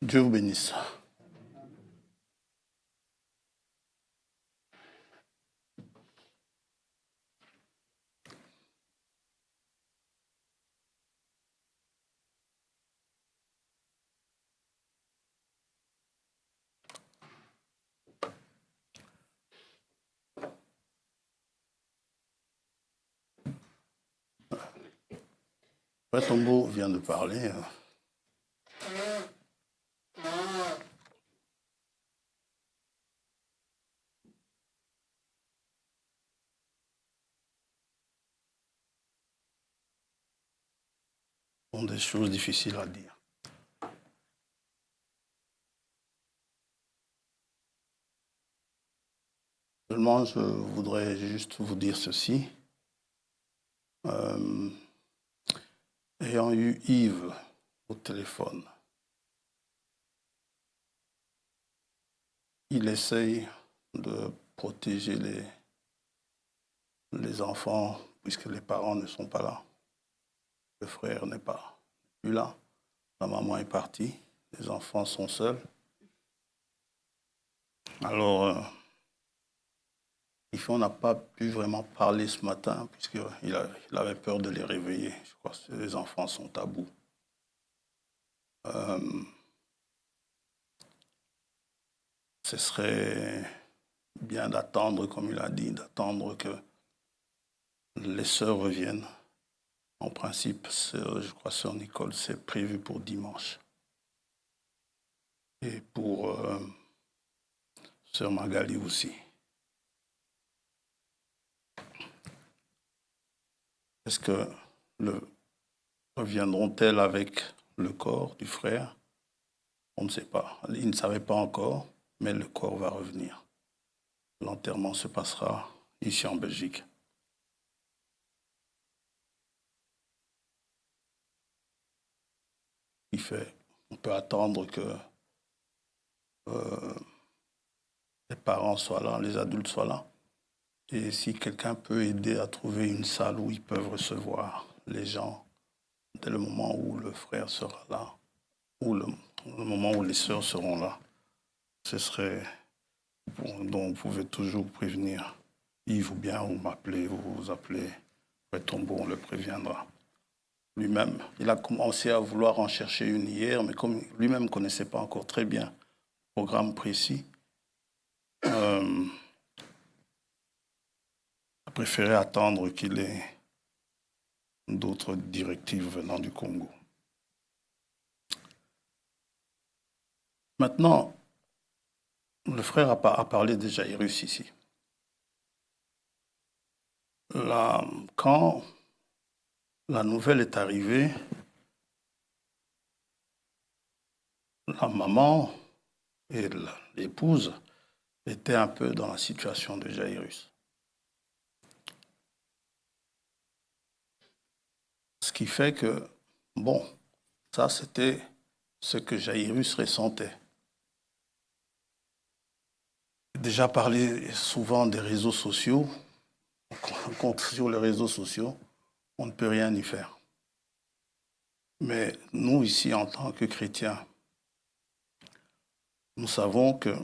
Dieu vous bénisse. Frère Tombeau vient de parler. Ce sont des choses difficiles à dire. Seulement, je voudrais juste vous dire ceci. Ayant eu Yves au téléphone, il essaye de protéger les enfants puisque les parents ne sont pas là. Le frère n'est pas plus là. La maman est partie. Les enfants sont seuls. Alors, on n'a pas pu vraiment parler ce matin puisqu'il avait peur de les réveiller. Je crois que les enfants sont à bout. Ce serait bien d'attendre, comme il a dit, d'attendre que les sœurs reviennent. En principe, je crois, sœur Nicole, c'est prévu pour dimanche. Et pour sœur Magali aussi. Est-ce que reviendront-elles avec le corps du frère? On ne sait pas. Ils ne savaient pas encore, mais le corps va revenir. L'enterrement se passera ici en Belgique. On peut attendre que les parents soient là, les adultes soient là. Et si quelqu'un peut aider à trouver une salle où ils peuvent recevoir les gens dès le moment où le frère sera là, ou le moment où les sœurs seront là, ce serait bon. Donc vous pouvez toujours prévenir Yves ou bien vous m'appelez, vous appelez Frère Tombeau, on le préviendra. Lui-même, il a commencé à vouloir en chercher une hier, mais comme lui-même ne connaissait pas encore très bien le programme précis, a préféré attendre qu'il ait d'autres directives venant du Congo. Maintenant, le frère a parlé de Jairus ici. Là, quand la nouvelle est arrivée, la maman et l'épouse étaient un peu dans la situation de Jairus. Ce qui fait que, bon, ça c'était ce que Jairus ressentait. Déjà parlé souvent des réseaux sociaux, sur les réseaux sociaux, on ne peut rien y faire. Mais nous, ici, en tant que chrétiens, nous savons que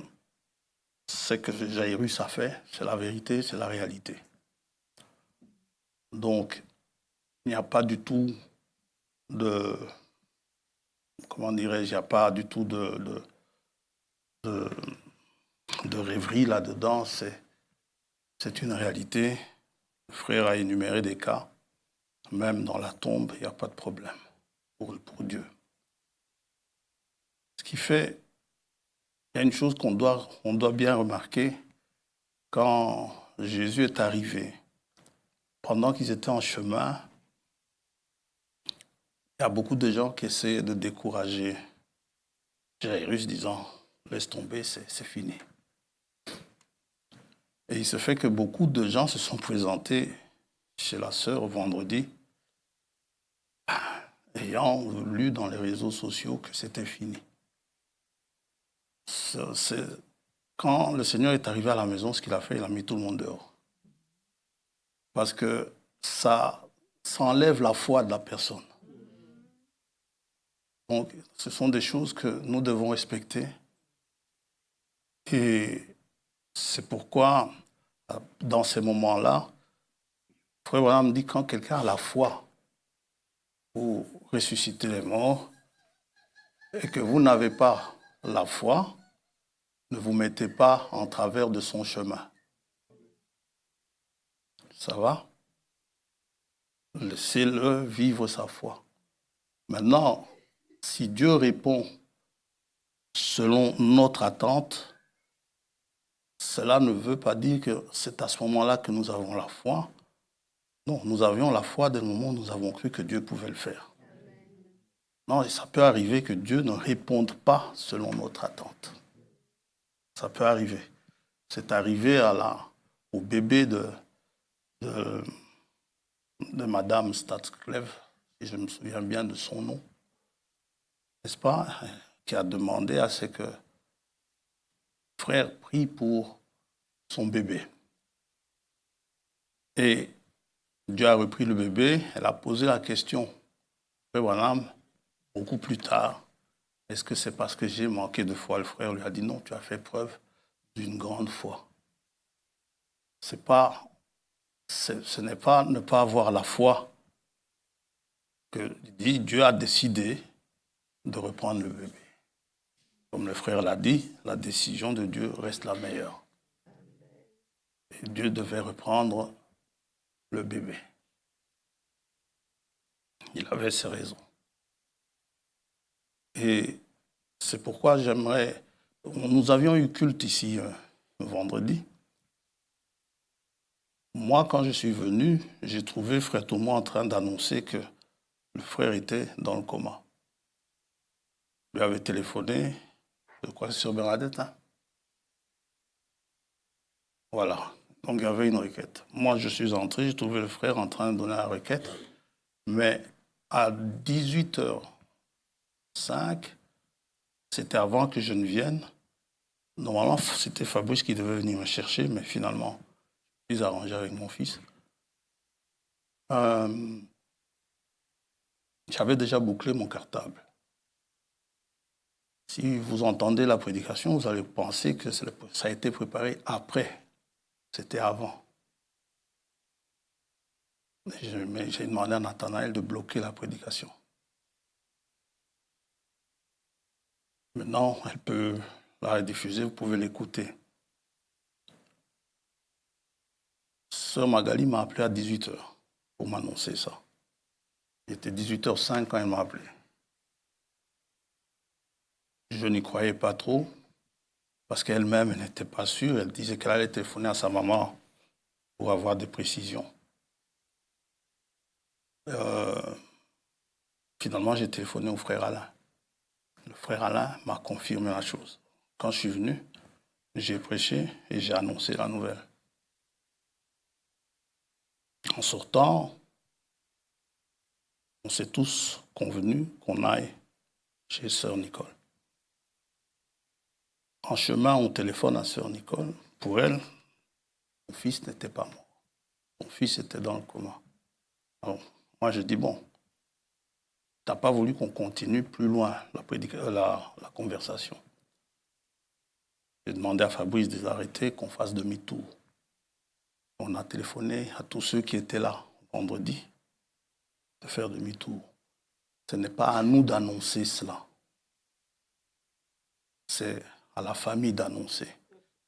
ce que Jairus a fait, c'est la vérité, c'est la réalité. Donc, il n'y a pas du tout de... Comment dirais-je? Il n'y a pas du tout de rêverie là-dedans. C'est une réalité. Le frère a énuméré des cas. Même dans la tombe, il n'y a pas de problème pour Dieu. Ce qui fait, il y a une chose qu'on doit bien remarquer. Quand Jésus est arrivé, pendant qu'ils étaient en chemin, il y a beaucoup de gens qui essaient de décourager Jairus, disant « Laisse tomber, c'est fini ». Et il se fait que beaucoup de gens se sont présentés chez la sœur vendredi, ayant lu dans les réseaux sociaux que c'était fini. Quand le Seigneur est arrivé à la maison, ce qu'il a fait, il a mis tout le monde dehors. Parce que ça enlève la foi de la personne. Donc, ce sont des choses que nous devons respecter. Et c'est pourquoi, dans ces moments-là, Frère Branham dit quand quelqu'un a la foi pour ressusciter les morts et que vous n'avez pas la foi, ne vous mettez pas en travers de son chemin. Ça va? Laissez-le vivre sa foi. Maintenant, si Dieu répond selon notre attente, cela ne veut pas dire que c'est à ce moment-là que nous avons la foi. Non, nous avions la foi dès le moment où nous avons cru que Dieu pouvait le faire. Non, et ça peut arriver que Dieu ne réponde pas selon notre attente. Ça peut arriver. C'est arrivé au bébé de Madame Statscleve, si je me souviens bien de son nom, n'est-ce pas, qui a demandé à ce que frère prie pour son bébé. Et Dieu a repris le bébé, elle a posé la question, Frère Branham, beaucoup plus tard, est-ce que c'est parce que j'ai manqué de foi? Le frère lui a dit non, tu as fait preuve d'une grande foi. Ce n'est pas ne pas avoir la foi que dit Dieu a décidé de reprendre le bébé. Comme le frère l'a dit, la décision de Dieu reste la meilleure. Et Dieu devait reprendre le bébé. Il avait ses raisons. Et c'est pourquoi j'aimerais... Nous avions eu culte ici vendredi. Moi, quand je suis venu, j'ai trouvé frère Thomas en train d'annoncer que le frère était dans le coma. Il lui avait téléphoné, je crois que c'est sur Bernadette. Hein? Voilà. Donc il y avait une requête. Moi, je suis entré, j'ai trouvé le frère en train de donner la requête. Mais à 18h05, c'était avant que je ne vienne. Normalement, c'était Fabrice qui devait venir me chercher, mais finalement, je suis arrangé avec mon fils. J'avais déjà bouclé mon cartable. Si vous entendez la prédication, vous allez penser que ça a été préparé après. C'était avant. Mais j'ai demandé à Nathanaël de bloquer la prédication. Maintenant, elle peut la rediffuser, vous pouvez l'écouter. Sœur Magali m'a appelé à 18h pour m'annoncer ça. Il était 18h05 quand elle m'a appelé. Je n'y croyais pas trop, parce qu'elle-même n'était pas sûre. Elle disait qu'elle allait téléphoner à sa maman pour avoir des précisions. Finalement, j'ai téléphoné au frère Alain. Le frère Alain m'a confirmé la chose. Quand je suis venu, j'ai prêché et j'ai annoncé la nouvelle. En sortant, on s'est tous convenus qu'on aille chez sœur Nicole. En chemin, on téléphone à sœur Nicole. Pour elle, son fils n'était pas mort. Son fils était dans le coma. Alors, moi, je dis, bon, tu n'as pas voulu qu'on continue plus loin la conversation. J'ai demandé à Fabrice de les arrêter, qu'on fasse demi-tour. On a téléphoné à tous ceux qui étaient là vendredi de faire demi-tour. Ce n'est pas à nous d'annoncer cela. C'est à la famille d'annoncer.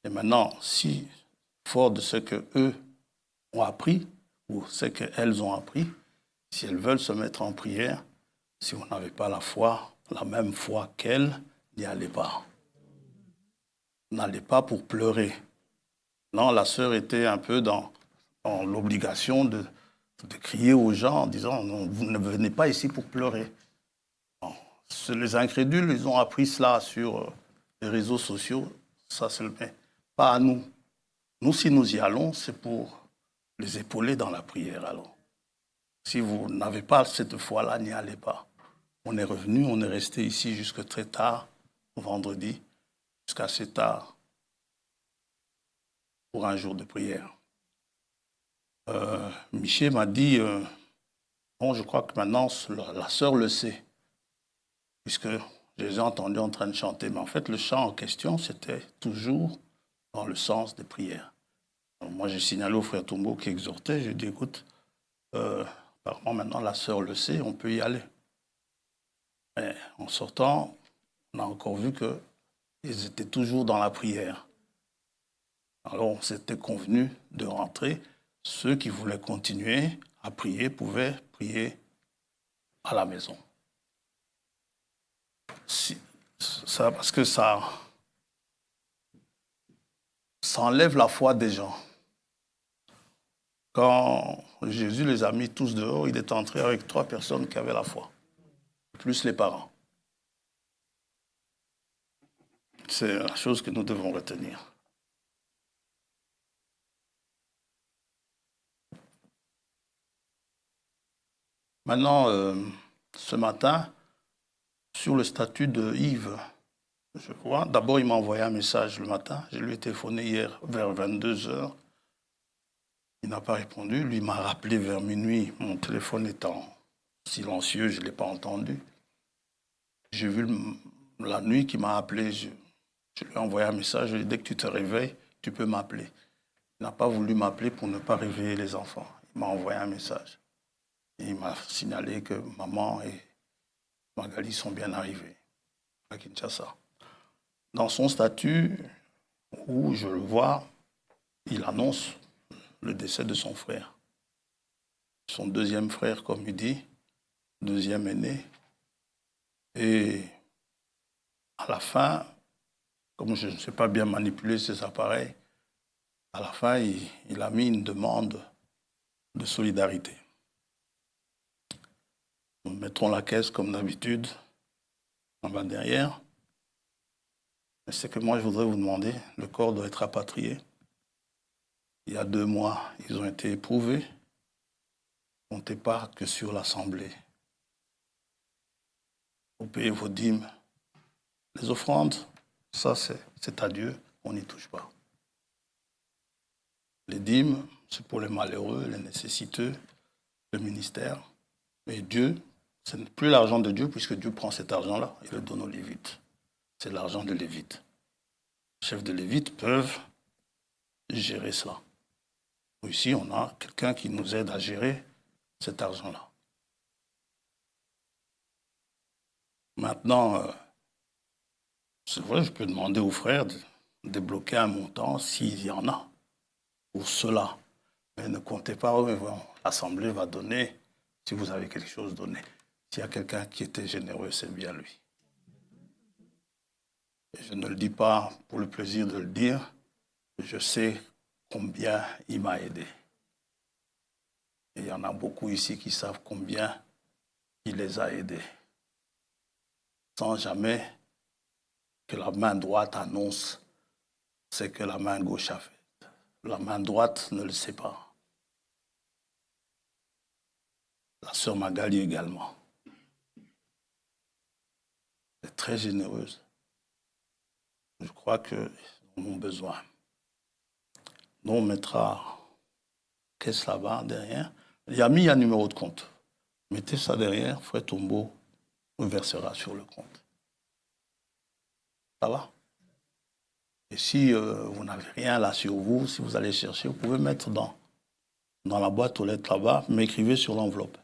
Et maintenant, si, fort de ce qu'eux ont appris, ou ce qu'elles ont appris, si elles veulent se mettre en prière, si vous n'avez pas la foi, la même foi qu'elles, n'y allez pas. N'allez pas pour pleurer. Non, la sœur était un peu dans l'obligation de crier aux gens en disant non, vous ne venez pas ici pour pleurer. Non. Les incrédules, ils ont appris cela sur les réseaux sociaux, ça c'est le bien. Pas à nous. Nous, si nous y allons, c'est pour les épauler dans la prière alors. Si vous n'avez pas cette foi-là, n'y allez pas. On est revenu, on est resté ici jusque très tard, vendredi, jusqu'à assez tard, pour un jour de prière. Michel m'a dit, bon, je crois que maintenant la sœur le sait. puisque je les ai entendus en train de chanter. Mais en fait, le chant en question, c'était toujours dans le sens des prières. Donc, moi, j'ai signalé au frère Tombeau qui exhortait, j'ai dit, écoute, apparemment maintenant la sœur le sait, on peut y aller. Mais en sortant, on a encore vu qu'ils étaient toujours dans la prière. Alors on s'était convenu de rentrer. Ceux qui voulaient continuer à prier pouvaient prier à la maison. Parce que ça enlève la foi des gens. Quand Jésus les a mis tous dehors, il est entré avec 3 personnes qui avaient la foi, plus les parents. C'est la chose que nous devons retenir. Maintenant, ce matin, sur le statut de Yves, je vois, d'abord il m'a envoyé un message le matin, je lui ai téléphoné hier vers 22h, il n'a pas répondu, lui m'a rappelé vers minuit, mon téléphone étant silencieux, je ne l'ai pas entendu. J'ai vu la nuit qu'il m'a appelé, je lui ai envoyé un message, je lui ai dit, dès que tu te réveilles, tu peux m'appeler. Il n'a pas voulu m'appeler pour ne pas réveiller les enfants, il m'a envoyé un message. Et il m'a signalé que maman et Magali sont bien arrivés à Kinshasa. Dans son statut, où je le vois, il annonce le décès de son frère. Son deuxième frère, comme il dit, deuxième aîné. Et à la fin, comme je ne sais pas bien manipuler ces appareils, à la fin, il a mis une demande de solidarité. Nous mettrons la caisse comme d'habitude en bas derrière. Mais c'est que moi, je voudrais vous demander, le corps doit être rapatrié. Il y a 2 mois, ils ont été éprouvés. Comptez pas que sur l'Assemblée. Vous payez vos dîmes. Les offrandes, ça c'est à Dieu, on n'y touche pas. Les dîmes, c'est pour les malheureux, les nécessiteux, le ministère. Mais Dieu, ce n'est plus l'argent de Dieu, puisque Dieu prend cet argent-là et le donne aux Lévites. C'est l'argent de Lévites. Les chefs de Lévites peuvent gérer cela. Ici, on a quelqu'un qui nous aide à gérer cet argent-là. Maintenant, c'est vrai, je peux demander aux frères de débloquer un montant s'il y en a pour cela. Mais ne comptez pas, l'Assemblée va donner, si vous avez quelque chose donné. S'il y a quelqu'un qui était généreux, c'est bien lui. Et je ne le dis pas pour le plaisir de le dire, je sais combien il m'a aidé. Et il y en a beaucoup ici qui savent combien il les a aidés. Sans jamais que la main droite annonce ce que la main gauche a fait. La main droite ne le sait pas. La sœur Magali également. Elle est très généreuse. Je crois qu'ils en ont besoin. Nous, on mettra caisse là-bas, derrière. Il y a mis un numéro de compte. Mettez ça derrière, frère Tombeau versera sur le compte. Ça va? Et si vous n'avez rien là sur vous, si vous allez chercher, vous pouvez mettre dans la boîte aux lettres là-bas, mais écrivez sur l'enveloppe.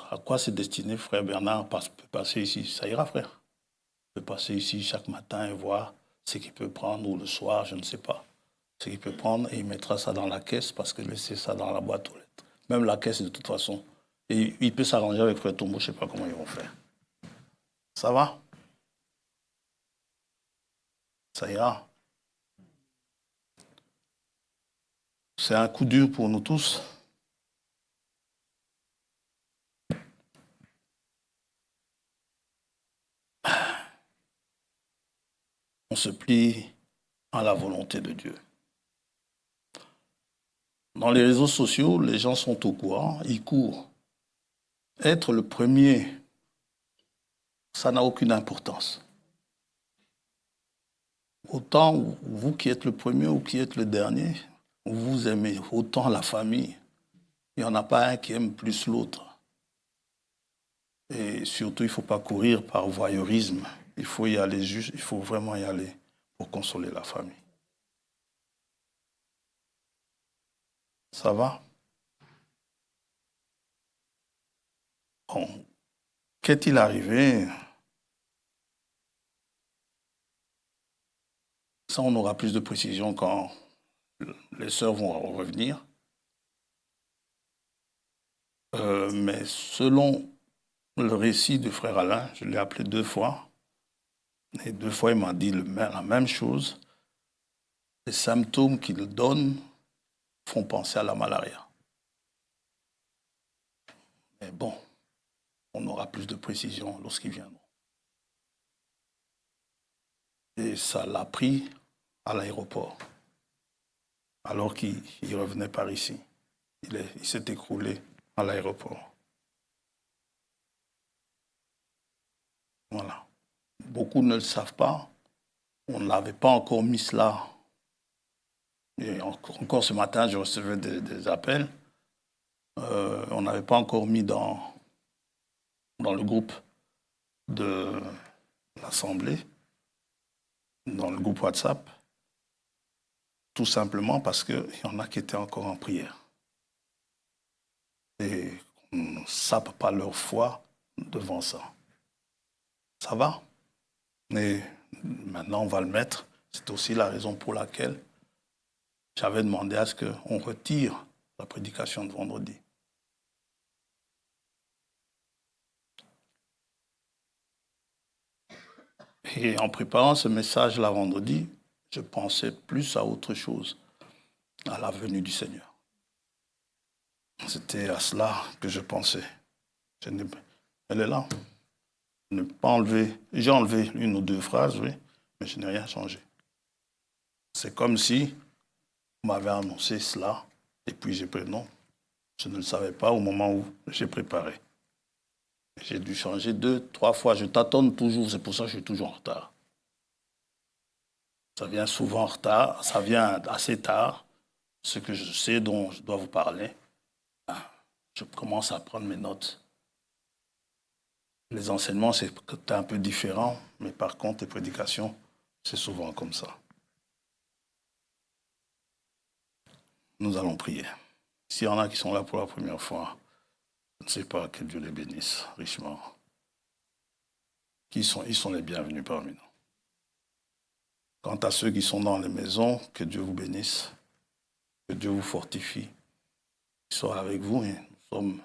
À quoi c'est destiné, frère Bernard peut passer ici? Ça ira, frère. Il peut passer ici chaque matin et voir ce qu'il peut prendre, ou le soir, je ne sais pas. Ce qu'il peut prendre, et il mettra ça dans la caisse, parce que laisser ça dans la boîte aux lettres. Même la caisse, de toute façon. Et il peut s'arranger avec frère Tombeau, je ne sais pas comment ils vont faire. Ça va? Ça ira. C'est un coup dur pour nous tous. On se plie à la volonté de Dieu. Dans les réseaux sociaux, les gens sont au courant, ils courent. Être le premier, ça n'a aucune importance. Autant vous qui êtes le premier ou qui êtes le dernier, vous aimez autant la famille. Il n'y en a pas un qui aime plus l'autre. Et surtout, il ne faut pas courir par voyeurisme. Il faut y aller juste, il faut vraiment y aller pour consoler la famille. Ça va? Bon. Qu'est-il arrivé? Ça, on aura plus de précision quand les sœurs vont revenir. Mais selon le récit du frère Alain, je l'ai appelé 2 fois, et 2 fois il m'a dit la même chose. Les symptômes qu'il donne font penser à la malaria. Mais bon, on aura plus de précision lorsqu'ils viendront. Et ça l'a pris à l'aéroport, alors qu'il revenait par ici. Il s'est écroulé à l'aéroport. Voilà. Beaucoup ne le savent pas. On n'avait pas encore mis cela. Et encore ce matin, je recevais des appels. On n'avait pas encore mis dans le groupe de l'Assemblée, dans le groupe WhatsApp, tout simplement parce qu'il y en a qui étaient encore en prière. Et on ne sape pas leur foi devant ça. Ça va? Mais maintenant, on va le mettre. C'est aussi la raison pour laquelle j'avais demandé à ce qu'on retire la prédication de vendredi. Et en préparant ce message-là vendredi, je pensais plus à autre chose, à la venue du Seigneur. C'était à cela que je pensais. Elle est là. Ne pas enlever. J'ai enlevé 1 ou 2 phrases, oui, mais je n'ai rien changé. C'est comme si on m'avait annoncé cela, et puis j'ai pris non. Je ne le savais pas au moment où j'ai préparé. J'ai dû changer 2, 3 fois. Je tâtonne toujours, c'est pour ça que je suis toujours en retard. Ça vient souvent en retard, ça vient assez tard. Ce que je sais dont je dois vous parler, je commence à prendre mes notes. Les enseignements, c'est un peu différent, mais par contre, les prédications, c'est souvent comme ça. Nous allons prier. S'il y en a qui sont là pour la première fois, je ne sais pas, que Dieu les bénisse richement. Ils sont les bienvenus parmi nous. Quant à ceux qui sont dans les maisons, que Dieu vous bénisse, que Dieu vous fortifie, qu'il soit avec vous. Et nous sommes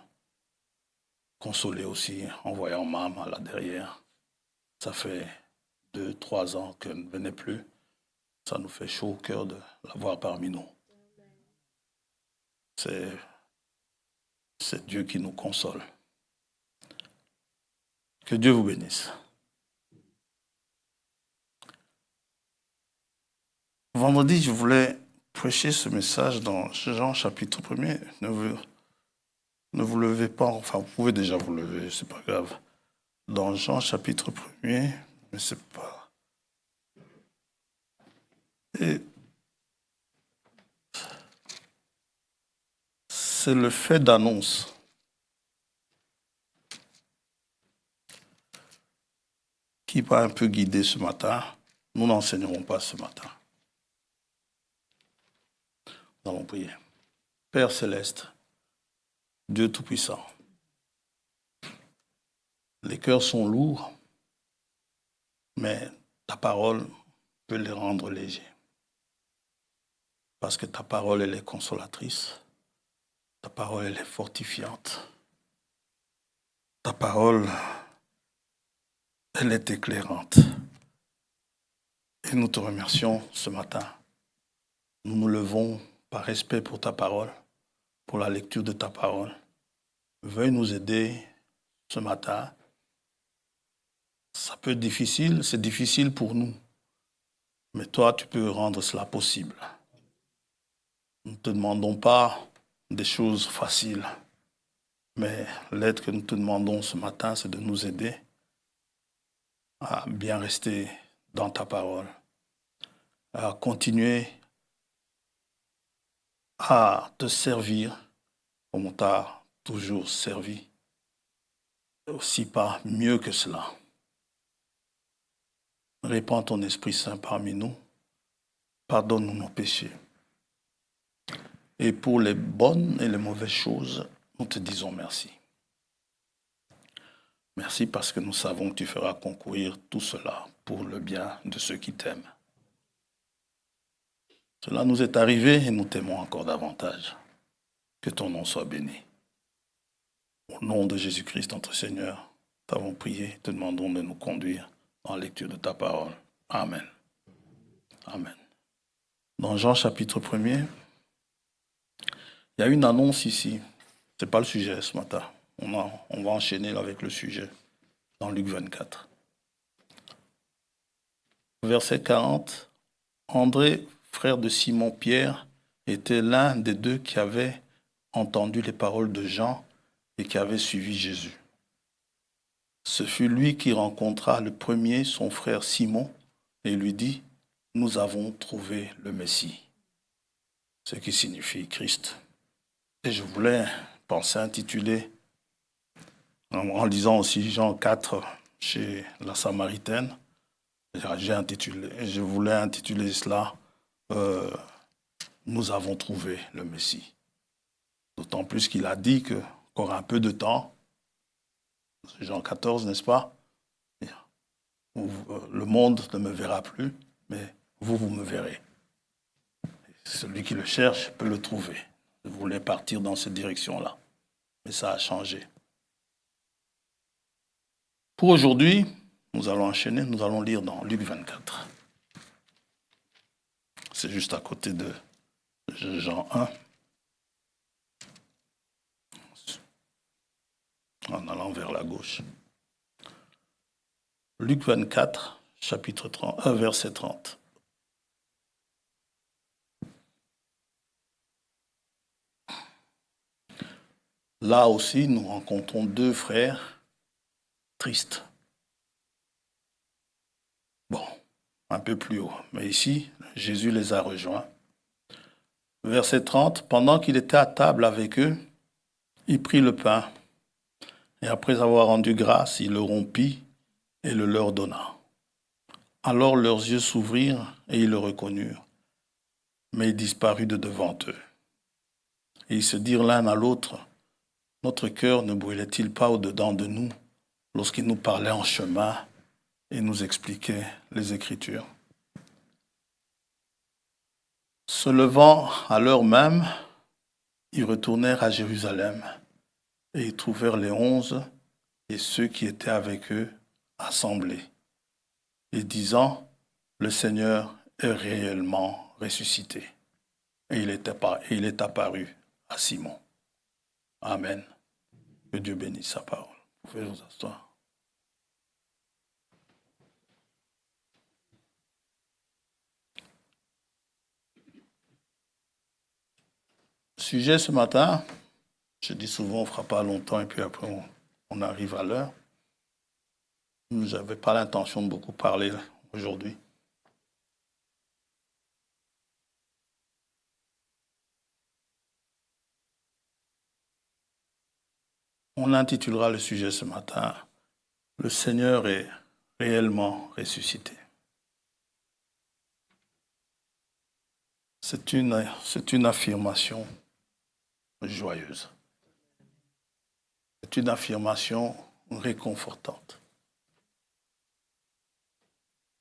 consolés aussi en voyant maman là derrière. Ça fait 2, 3 ans qu'elle ne venait plus. Ça nous fait chaud au cœur de la voir parmi nous. C'est Dieu qui nous console. Que Dieu vous bénisse. Vendredi, je voulais prêcher ce message dans Jean chapitre 1er. Ne vous levez pas, enfin vous pouvez déjà vous lever, c'est pas grave. Dans Jean chapitre 1er, mais c'est pas... Et c'est le fait d'annonce. Qui m'a un peu guidé ce matin. Nous n'enseignerons pas ce matin. Nous allons prier. Père céleste, Dieu Tout-Puissant, les cœurs sont lourds, mais ta parole peut les rendre légers. Parce que ta parole, elle est consolatrice. Ta parole, elle est fortifiante. Ta parole, elle est éclairante. Et nous te remercions ce matin. Nous nous levons par respect pour ta parole, pour la lecture de ta parole. Veuille nous aider ce matin. Ça peut être difficile, c'est difficile pour nous. Mais toi, tu peux rendre cela possible. Nous ne te demandons pas des choses faciles. Mais l'aide que nous te demandons ce matin, c'est de nous aider à bien rester dans ta parole, à continuer à te servir comme on t'a toujours servi. aussi pas mieux que cela. Répands ton Esprit Saint parmi nous. Pardonne-nous nos péchés. Et pour les bonnes et les mauvaises choses, nous te disons merci. Merci parce que nous savons que tu feras concourir tout cela pour le bien de ceux qui t'aiment. Cela nous est arrivé et nous t'aimons encore davantage. Que ton nom soit béni. Au nom de Jésus-Christ, notre Seigneur, t'avons prié, te demandons de nous conduire dans la lecture de ta parole. Amen. Amen. Dans Jean chapitre 1er, il y a une annonce ici. Ce n'est pas le sujet ce matin. On va enchaîner avec le sujet dans Luc 24. Verset 40. André, frère de Simon-Pierre, était l'un des deux qui avait entendu les paroles de Jean et qui avait suivi Jésus. Ce fut lui qui rencontra le premier son frère Simon et lui dit « Nous avons trouvé le Messie », ce qui signifie Christ. Et je voulais penser intituler, en lisant aussi Jean 4 chez la Samaritaine, je voulais intituler cela « Nous avons trouvé le Messie ». D'autant plus qu'il a dit qu'encore un peu de temps, Jean 14, n'est-ce pas? Le monde ne me verra plus, mais vous me verrez. Celui qui le cherche peut le trouver. Je voulais partir dans cette direction-là, mais ça a changé. Pour aujourd'hui, nous allons enchaîner, nous allons lire dans Luc 24. C'est juste à côté de Jean 1. En allant vers la gauche. Luc 24, chapitre 30, verset 30. Là aussi, nous rencontrons deux frères tristes. Bon, un peu plus haut, mais ici, Jésus les a rejoints. Verset 30, pendant qu'il était à table avec eux, il prit le pain. Et après avoir rendu grâce, il le rompit et le leur donna. Alors leurs yeux s'ouvrirent et ils le reconnurent, mais il disparut de devant eux. Et ils se dirent l'un à l'autre, « Notre cœur ne brûlait-il pas au-dedans de nous lorsqu'il nous parlait en chemin et nous expliquait les Écritures ?» Se levant à l'heure même, ils retournèrent à Jérusalem. Et ils trouvèrent les 11 et ceux qui étaient avec eux assemblés, et disant, le Seigneur est réellement ressuscité. Et il est apparu à Simon. Amen. Que Dieu bénisse sa parole. Vous pouvez vous asseoir. Sujet ce matin. Je dis souvent, on ne fera pas longtemps et puis après, on arrive à l'heure. Je n'avais pas l'intention de beaucoup parler aujourd'hui. On intitulera le sujet ce matin « Le Seigneur est réellement ressuscité ». C'est une affirmation joyeuse. C'est une affirmation réconfortante.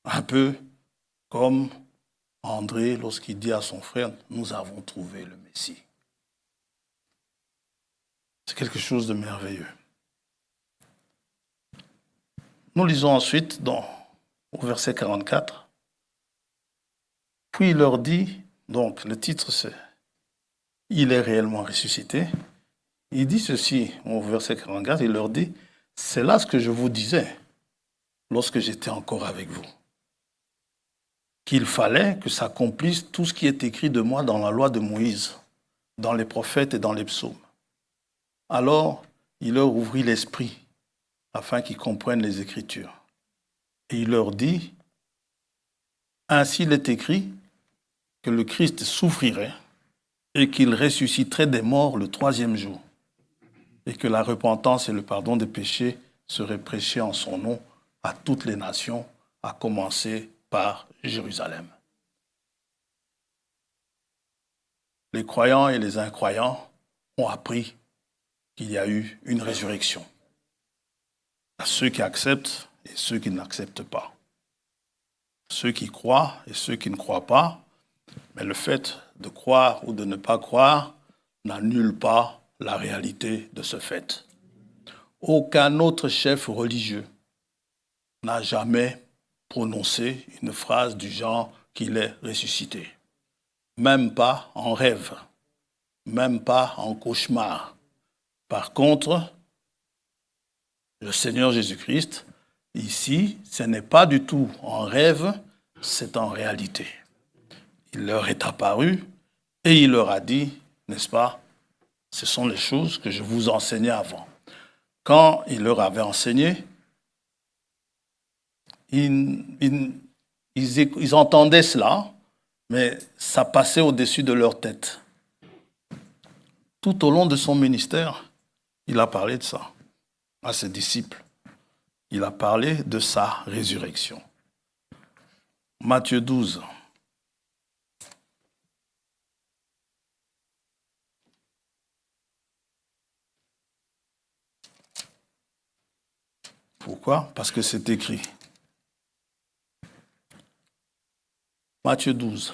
Un peu comme André lorsqu'il dit à son frère, nous avons trouvé le Messie. C'est quelque chose de merveilleux. Nous lisons ensuite au verset 44. Puis il leur dit, donc le titre c'est « Il est réellement ressuscité ». Il dit ceci au verset 44, il leur dit, « C'est là ce que je vous disais lorsque j'étais encore avec vous, qu'il fallait que s'accomplisse tout ce qui est écrit de moi dans la loi de Moïse, dans les prophètes et dans les psaumes. » Alors, il leur ouvrit l'esprit afin qu'ils comprennent les Écritures. Et il leur dit, « Ainsi il est écrit que le Christ souffrirait et qu'il ressusciterait des morts le 3e jour, et que la repentance et le pardon des péchés serait prêché en son nom à toutes les nations, à commencer par Jérusalem. Les croyants et les incroyants ont appris qu'il y a eu une résurrection. À ceux qui acceptent et ceux qui n'acceptent pas. Ceux qui croient et ceux qui ne croient pas, mais le fait de croire ou de ne pas croire n'annule pas la réalité de ce fait. Aucun autre chef religieux n'a jamais prononcé une phrase du genre qu'il est ressuscité. Même pas en rêve, même pas en cauchemar. Par contre, le Seigneur Jésus-Christ, ici, ce n'est pas du tout en rêve, c'est en réalité. Il leur est apparu et il leur a dit, n'est-ce pas, ce sont les choses que je vous enseignais avant. Quand il leur avait enseigné, ils entendaient cela, mais ça passait au-dessus de leur tête. Tout au long de son ministère, il a parlé de ça à ses disciples. Il a parlé de sa résurrection. Matthieu 12. Pourquoi? Parce que c'est écrit. Matthieu 12,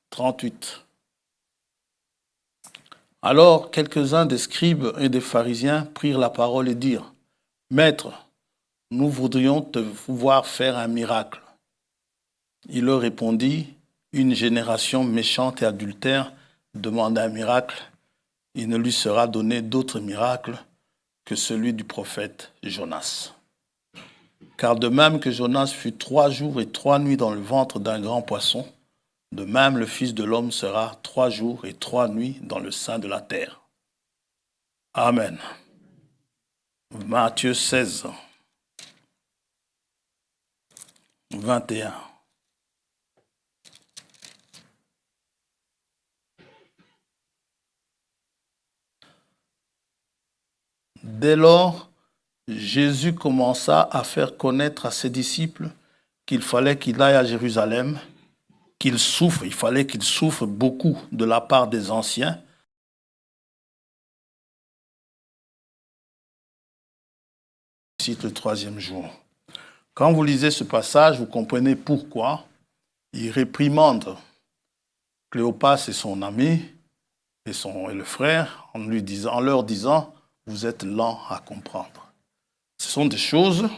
38. Alors, quelques-uns des scribes et des pharisiens prirent la parole et dirent, « Maître, nous voudrions te voir faire un miracle. » Il leur répondit, « Une génération méchante et adultère demande un miracle. Il ne lui sera donné d'autre miracle que celui du prophète Jonas. Car de même que Jonas fut 3 jours et 3 nuits dans le ventre d'un grand poisson, de même le Fils de l'homme sera 3 jours et 3 nuits dans le sein de la terre. » Amen. Matthieu 16, 21. Dès lors, Jésus commença à faire connaître à ses disciples qu'il fallait qu'il aille à Jérusalem, qu'il souffre, il fallait qu'il souffre beaucoup de la part des anciens, le 3e jour. Quand vous lisez ce passage, vous comprenez pourquoi il réprimande Cléopas et son ami et le frère en leur disant « Vous êtes lents à comprendre ». Ce sont des choses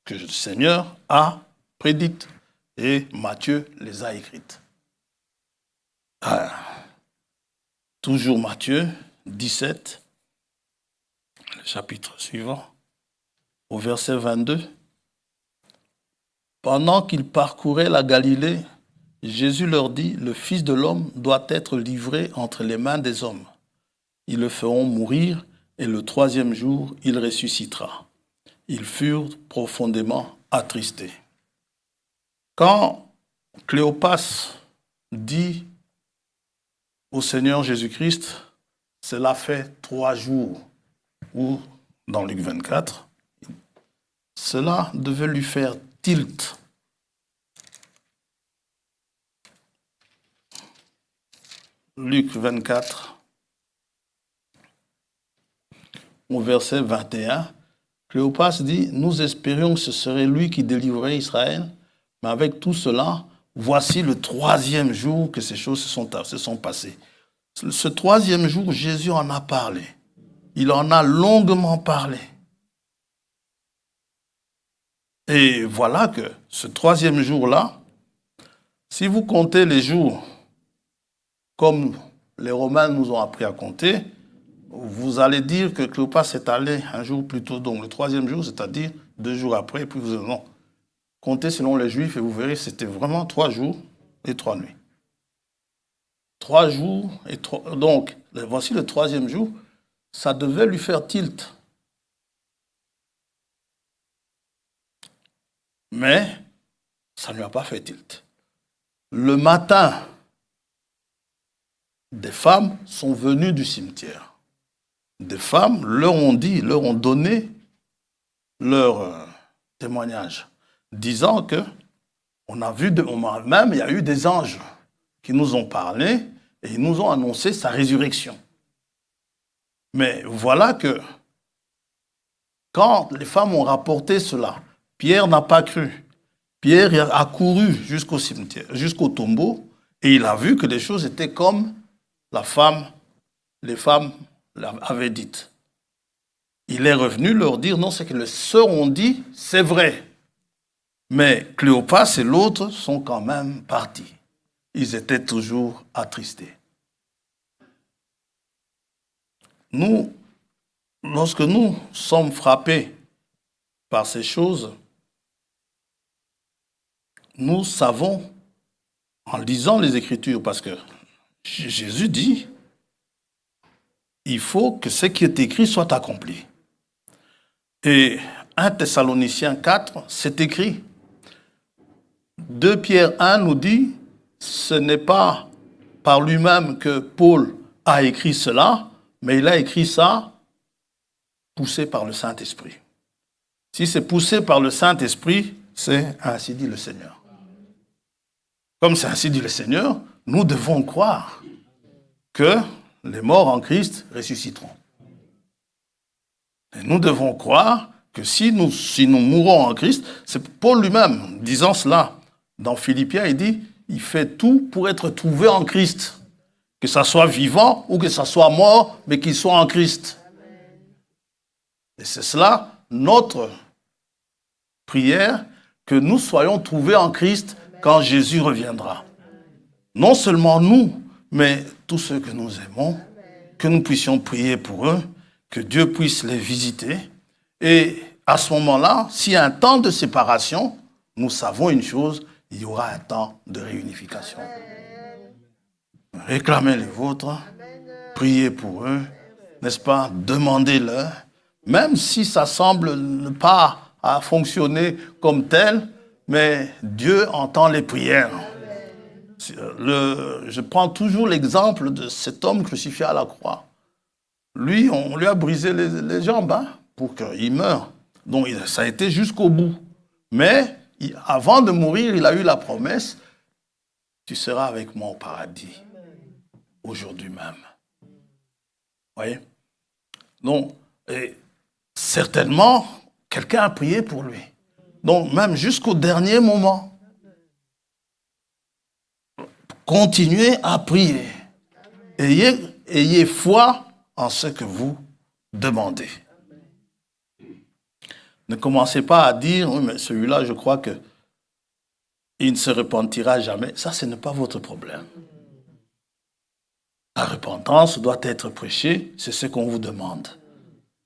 que le Seigneur a prédites et Matthieu les a écrites. Toujours Matthieu 17, le chapitre suivant, au verset 22. Pendant qu'ils parcouraient la Galilée, Jésus leur dit, « Le Fils de l'homme doit être livré entre les mains des hommes. Ils le feront mourir et le 3e jour, il ressuscitera. » Ils furent profondément attristés. Quand Cléopas dit au Seigneur Jésus-Christ, cela fait 3 jours, ou dans Luc 24, cela devait lui faire tilt. Luc 24, au verset 21, Cléopas dit, « Nous espérions que ce serait lui qui délivrerait Israël, mais avec tout cela, voici le 3e jour que ces choses se sont passées. » Ce 3e jour, Jésus en a parlé. Il en a longuement parlé. Et voilà que ce 3e jour-là, si vous comptez les jours comme les Romains nous ont appris à compter, vous allez dire que Cléopas est allé un jour plus tôt, donc le 3e jour, c'est-à-dire 2 jours après, et puis vous allez non. Comptez selon les Juifs et vous verrez, c'était vraiment 3 jours et 3 nuits. 3 jours et 3... Donc, voici le 3e jour, ça devait lui faire tilt. Mais ça ne lui a pas fait tilt. Le matin, des femmes sont venues du cimetière. Des femmes leur ont dit, leur ont donné leur témoignage, disant que on a vu, même il y a eu des anges qui nous ont parlé et ils nous ont annoncé sa résurrection. Mais voilà que quand les femmes ont rapporté cela, Pierre n'a pas cru. Pierre a couru jusqu'au cimetière, jusqu'au tombeau, et il a vu que les choses étaient comme les femmes l'avaient dites. Il est revenu leur dire, non, c'est que les sœurs ont dit, c'est vrai. Mais Cléopas et l'autre sont quand même partis. Ils étaient toujours attristés. Nous, lorsque nous sommes frappés par ces choses, nous savons, en lisant les Écritures, parce que Jésus dit, il faut que ce qui est écrit soit accompli. Et 1 Thessaloniciens 4, c'est écrit. 2 Pierre 1 nous dit, ce n'est pas par lui-même que Paul a écrit cela, mais il a écrit ça poussé par le Saint-Esprit. Si c'est poussé par le Saint-Esprit, c'est ainsi dit le Seigneur. Comme c'est ainsi dit le Seigneur, nous devons croire que les morts en Christ ressusciteront. Et nous devons croire que si nous mourons en Christ, c'est Paul lui-même disant cela. Dans Philippiens, il dit, il fait tout pour être trouvé en Christ. Que ça soit vivant ou que ça soit mort, mais qu'il soit en Christ. Et c'est cela, notre prière, que nous soyons trouvés en Christ quand Jésus reviendra. Non seulement nous, mais tous ceux que nous aimons, que nous puissions prier pour eux, que Dieu puisse les visiter. Et à ce moment-là, s'il y a un temps de séparation, nous savons une chose, il y aura un temps de réunification. Réclamez les vôtres, priez pour eux, n'est-ce pas? Demandez-leur, même si ça semble ne pas fonctionner comme tel, mais Dieu entend les prières. Je prends toujours l'exemple de cet homme crucifié à la croix. Lui, on lui a brisé les jambes pour qu'il meure. Donc ça a été jusqu'au bout. Mais avant de mourir, il a eu la promesse, tu seras avec moi au paradis, aujourd'hui même. Vous voyez? Donc, certainement, quelqu'un a prié pour lui. Donc, même jusqu'au dernier moment, continuez à prier. Ayez foi en ce que vous demandez. Ne commencez pas à dire, oui, mais celui-là, je crois qu'il ne se repentira jamais. Ça, ce n'est pas votre problème. La repentance doit être prêchée, c'est ce qu'on vous demande.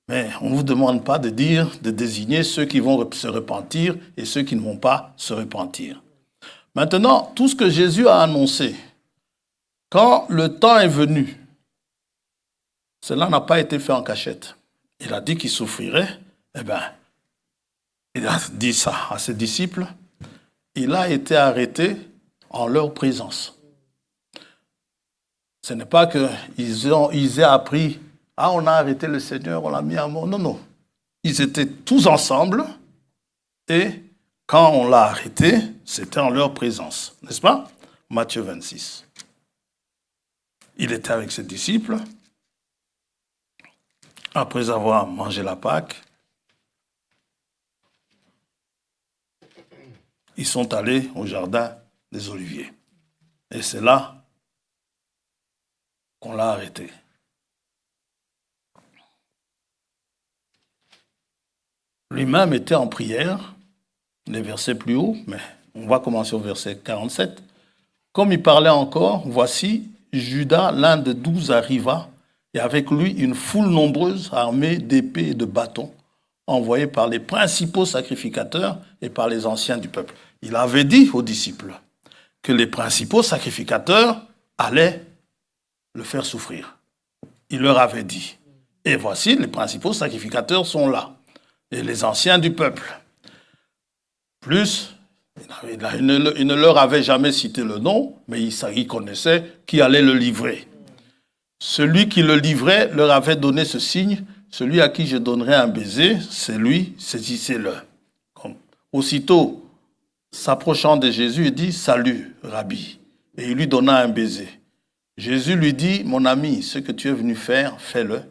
Mais on ne vous demande pas de désigner ceux qui vont se repentir et ceux qui ne vont pas se repentir. Maintenant, tout ce que Jésus a annoncé, quand le temps est venu, cela n'a pas été fait en cachette. Il a dit qu'il souffrirait, il a dit ça à ses disciples, il a été arrêté en leur présence. Ce n'est pas qu'ils aient appris, on a arrêté le Seigneur, on l'a mis à mort. Non, non. Ils étaient tous ensemble et quand on l'a arrêté, c'était en leur présence. N'est-ce pas? Matthieu 26. Il était avec ses disciples. Après avoir mangé la Pâque, ils sont allés au jardin des Oliviers. Et c'est là qu'on l'a arrêté. Lui-même était en prière, les versets plus hauts, mais on va commencer au verset 47. Comme il parlait encore, voici, Judas, l'un des 12, arriva, et avec lui une foule nombreuse armée d'épées et de bâtons, envoyés par les principaux sacrificateurs et par les anciens du peuple. Il avait dit aux disciples que les principaux sacrificateurs allaient le faire souffrir. Il leur avait dit. Et voici, les principaux sacrificateurs sont là. Et les anciens du peuple. Plus, il ne leur avait jamais cité le nom, mais il connaissait qui allait le livrer. Celui qui le livrait leur avait donné ce signe, celui à qui je donnerai un baiser, c'est lui, saisissez-le. Aussitôt, s'approchant de Jésus, il dit, salut, Rabbi. Et il lui donna un baiser. Jésus lui dit, mon ami, ce que tu es venu faire, fais-le.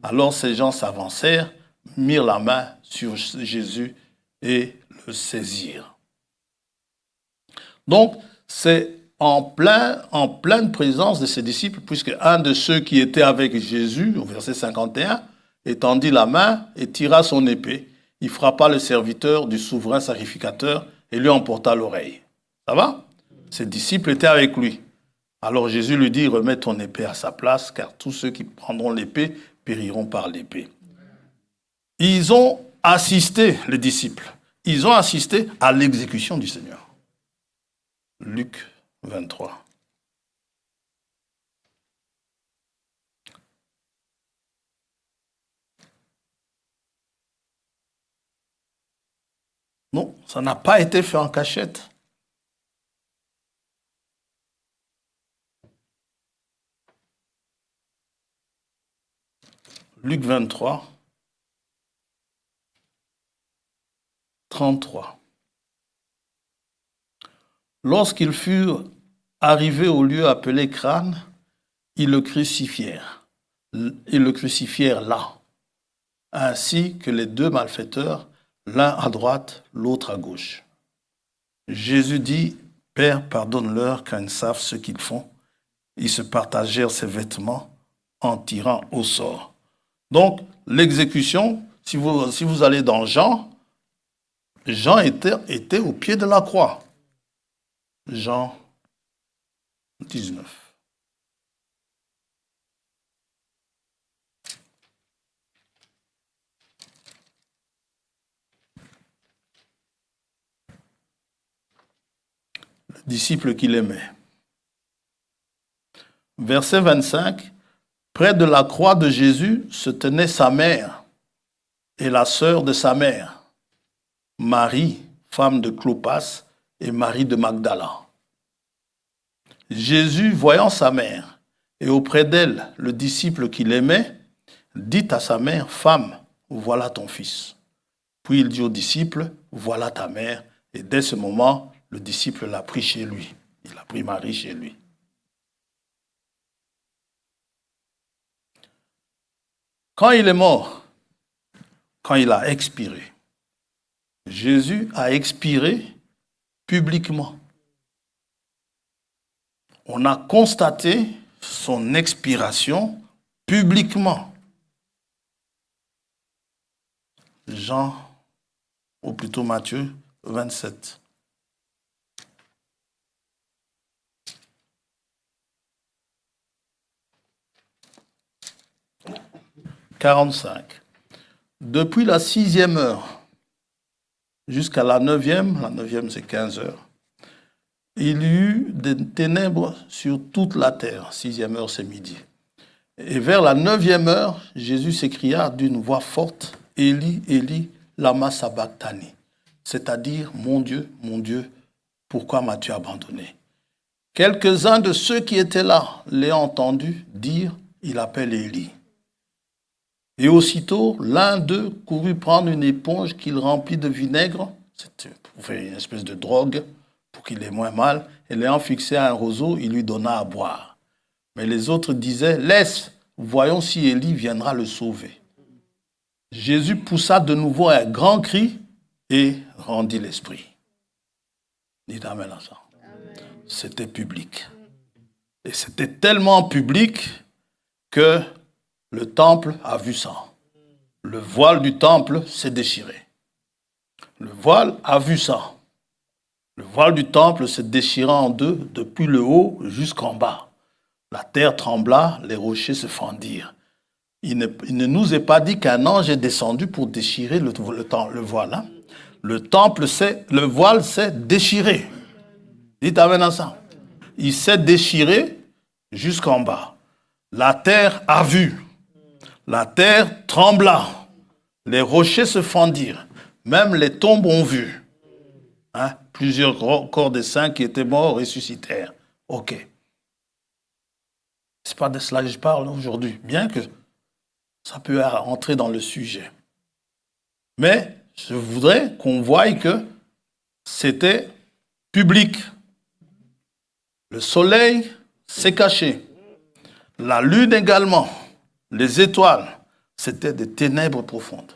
Alors ces gens s'avancèrent, mirent la main sur Jésus et le saisirent. Donc, c'est en pleine présence de ses disciples, puisque un de ceux qui étaient avec Jésus, au verset 51, étendit la main et tira son épée. Il frappa le serviteur du souverain sacrificateur et lui emporta l'oreille. Ça va? Ses disciples étaient avec lui. Alors Jésus lui dit, remets ton épée à sa place, car tous ceux qui prendront l'épée périront par l'épée. Ils ont assisté, les disciples, ils ont assisté à l'exécution du Seigneur. Luc 23. Non, ça n'a pas été fait en cachette. Luc 23, 33. Lorsqu'ils furent arrivés au lieu appelé Crâne, ils le crucifièrent. Ils le crucifièrent là, ainsi que les deux malfaiteurs, l'un à droite, l'autre à gauche. Jésus dit, « Père, pardonne-leur car ils savent ce qu'ils font. » Ils se partagèrent ses vêtements en tirant au sort. Donc, l'exécution, si vous allez dans Jean était au pied de la croix. Jean 19. Le disciple qu'il aimait. Verset 25. Près de la croix de Jésus se tenait sa mère et la sœur de sa mère, Marie, femme de Clopas, et Marie de Magdala. Jésus, voyant sa mère, et auprès d'elle le disciple qu'il aimait, dit à sa mère, « Femme, voilà ton fils. » Puis il dit au disciple, « Voilà ta mère. » Et dès ce moment, le disciple l'a pris chez lui. Il a pris Marie chez lui. Quand il est mort, quand il a expiré, Jésus a expiré publiquement. On a constaté son expiration publiquement. Jean, ou plutôt Matthieu 27. « 45. Depuis la 6e heure jusqu'à la 9e c'est 15 heures, il y eut des ténèbres sur toute la terre. 6e heure, c'est midi. Et vers la 9e heure, Jésus s'écria d'une voix forte, « Élie, Élie, lama sabachthani » c'est-à-dire, mon Dieu, pourquoi m'as-tu abandonné ?» Quelques-uns de ceux qui étaient là l'ayant entendu dire, « Il appelle Élie. » Et aussitôt, l'un d'eux courut prendre une éponge qu'il remplit de vinaigre, c'était pour faire une espèce de drogue, pour qu'il ait moins mal, et l'ayant fixé à un roseau, il lui donna à boire. Mais les autres disaient, « Laisse, voyons si Élie viendra le sauver. » Jésus poussa de nouveau un grand cri et rendit l'esprit. Dites amen à ça. C'était public. Et c'était tellement public que le temple a vu ça. Le voile du temple s'est déchiré. Le voile a vu ça. Le voile du temple se déchira en deux, depuis le haut jusqu'en bas. La terre trembla, les rochers se fendirent. Il ne nous est pas dit qu'un ange est descendu pour déchirer le voile. Hein? Le voile s'est déchiré. Dites amen à ça. Il s'est déchiré jusqu'en bas. La terre a vu. La terre trembla. Les rochers se fendirent. Même les tombes ont vu. Hein? Plusieurs corps des saints qui étaient morts ressuscitèrent. Ok. C'est pas de cela que je parle aujourd'hui. Bien que Ça peut entrer dans le sujet. Mais je voudrais qu'on voie que c'était public. Le soleil s'est caché. La lune également. Les étoiles. C'était des ténèbres profondes.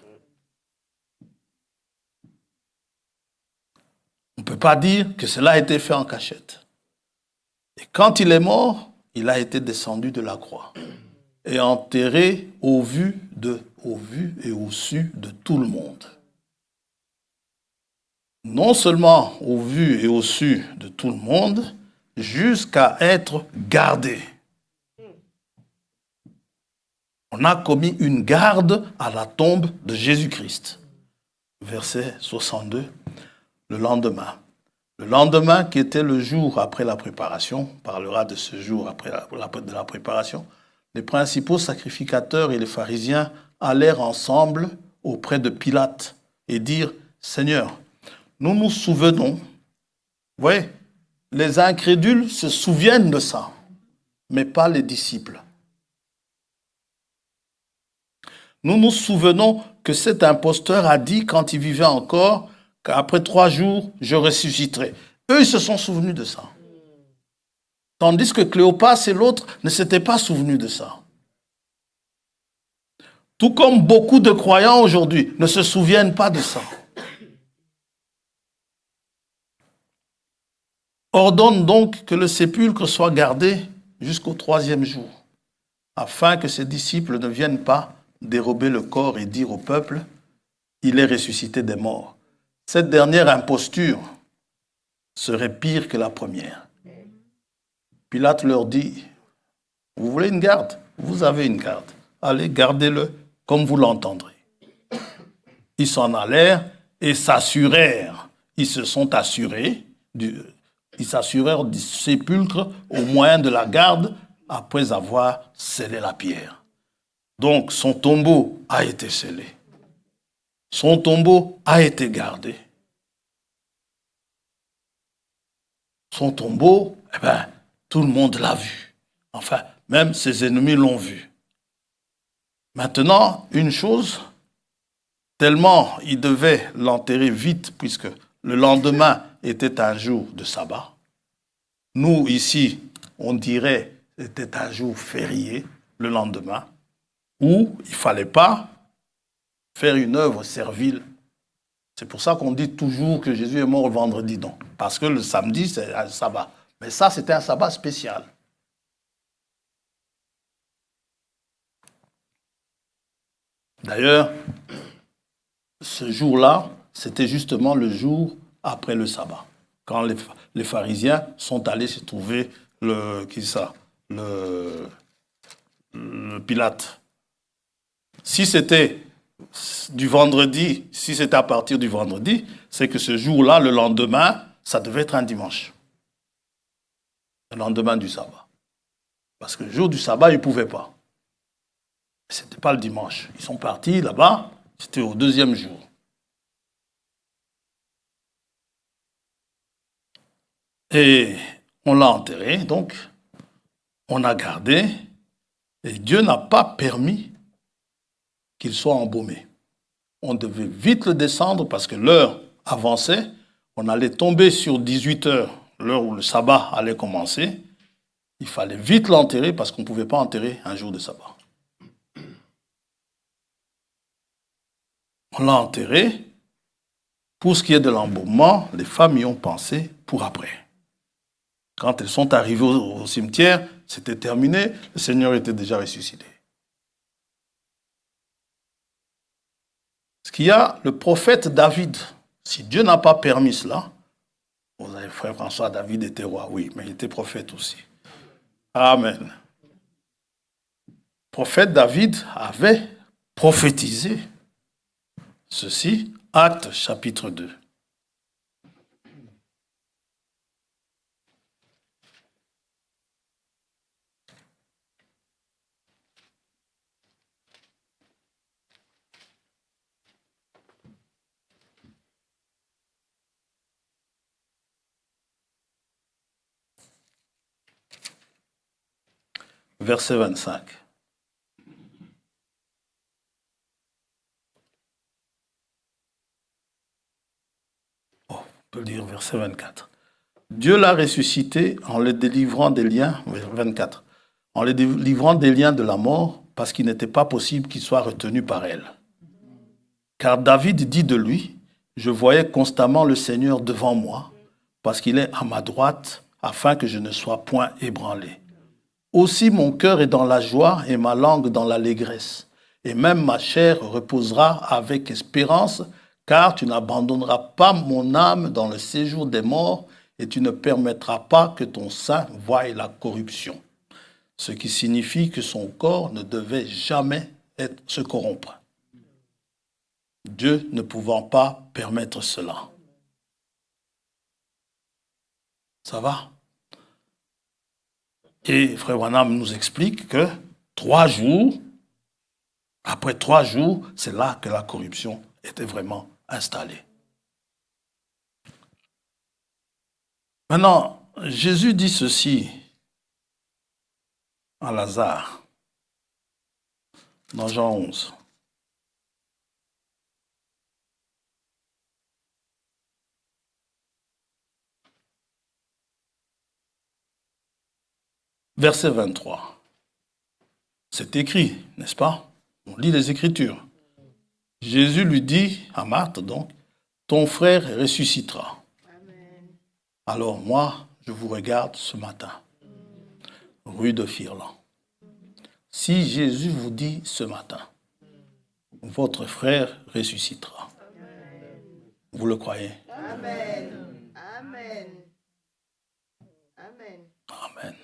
On ne peut pas dire que cela a été fait en cachette. Et quand il est mort, il a été descendu de la croix et enterré au vu et au su de tout le monde. Non seulement au vu et au su de tout le monde, jusqu'à être gardé. On a commis une garde à la tombe de Jésus-Christ. Verset 62, le lendemain. Le lendemain, qui était le jour après la préparation, on parlera de ce jour après de la préparation, les principaux sacrificateurs et les pharisiens allèrent ensemble auprès de Pilate et dirent, « Seigneur, nous nous souvenons, vous voyez, les incrédules se souviennent de ça, mais pas les disciples. Nous nous souvenons que cet imposteur a dit, quand il vivait encore, qu'après 3 jours, je ressusciterai. » Eux, ils se sont souvenus de ça. Tandis que Cléopas et l'autre ne s'étaient pas souvenus de ça. Tout comme beaucoup de croyants aujourd'hui ne se souviennent pas de ça. Ordonne donc que le sépulcre soit gardé jusqu'au 3e jour, afin que ses disciples ne viennent pas dérober le corps et dire au peuple, il est ressuscité des morts. Cette dernière imposture serait pire que la première. Pilate leur dit, vous voulez une garde? Vous avez une garde. Allez, gardez-le comme vous l'entendrez. Ils s'en allèrent et s'assurèrent. Ils se sont assurés ils s'assurèrent du sépulcre au moyen de la garde après avoir scellé la pierre. Donc, son tombeau a été scellé. Son tombeau a été gardé. Son tombeau, tout le monde l'a vu. Enfin, même ses ennemis l'ont vu. Maintenant, une chose, tellement il devait l'enterrer vite, puisque le lendemain était un jour de sabbat. Nous, ici, on dirait que c'était un jour férié, le lendemain, où il ne fallait pas faire une œuvre servile. C'est pour ça qu'on dit toujours que Jésus est mort le vendredi, non. Parce que le samedi, c'est un sabbat. Mais ça, c'était un sabbat spécial. D'ailleurs, ce jour-là, c'était justement le jour après le sabbat, quand les pharisiens sont allés se trouver le Pilate. Si c'était du vendredi, si c'était à partir du vendredi, c'est que ce jour-là, le lendemain, ça devait être un dimanche. Le lendemain du sabbat. Parce que le jour du sabbat, ils ne pouvaient pas. Ce n'était pas le dimanche. Ils sont partis là-bas, c'était au 2e jour. Et on l'a enterré, donc on a gardé, et Dieu n'a pas permis qu'il soit embaumé. On devait vite le descendre parce que l'heure avançait, on allait tomber sur 18 heures, l'heure où le sabbat allait commencer. Il fallait vite l'enterrer parce qu'on ne pouvait pas enterrer un jour de sabbat. On l'a enterré. Pour ce qui est de l'embaumement, les femmes y ont pensé pour après. Quand elles sont arrivées au cimetière, c'était terminé, le Seigneur était déjà ressuscité. Ce qu'il y a, le prophète David, si Dieu n'a pas permis cela, vous avez frère François, David était roi, oui, mais il était prophète aussi. Amen. Le prophète David avait prophétisé ceci, Actes chapitre 2. Verset 25. verset 24. Dieu l'a ressuscité en le délivrant des liens, 24, en le délivrant des liens de la mort, parce qu'il n'était pas possible qu'il soit retenu par elle. Car David dit de lui, je voyais constamment le Seigneur devant moi, parce qu'il est à ma droite, afin que je ne sois point ébranlé. Aussi mon cœur est dans la joie et ma langue dans l'allégresse. Et même ma chair reposera avec espérance, car tu n'abandonneras pas mon âme dans le séjour des morts et tu ne permettras pas que ton sein voie la corruption. Ce qui signifie que son corps ne devait jamais se corrompre. Dieu ne pouvant pas permettre cela. Ça va? Et Frère Branham nous explique que 3 jours, après 3 jours, c'est là que la corruption était vraiment installée. Maintenant, Jésus dit ceci à Lazare, dans Jean 11. Verset 23. C'est écrit, n'est-ce pas? On lit les Écritures. Jésus lui dit, à Marthe donc, ton frère ressuscitera. Amen. Alors moi, je vous regarde ce matin, rue de Firlan. Si Jésus vous dit ce matin, votre frère ressuscitera. Amen. Vous le croyez? Amen. Amen. Amen. Amen.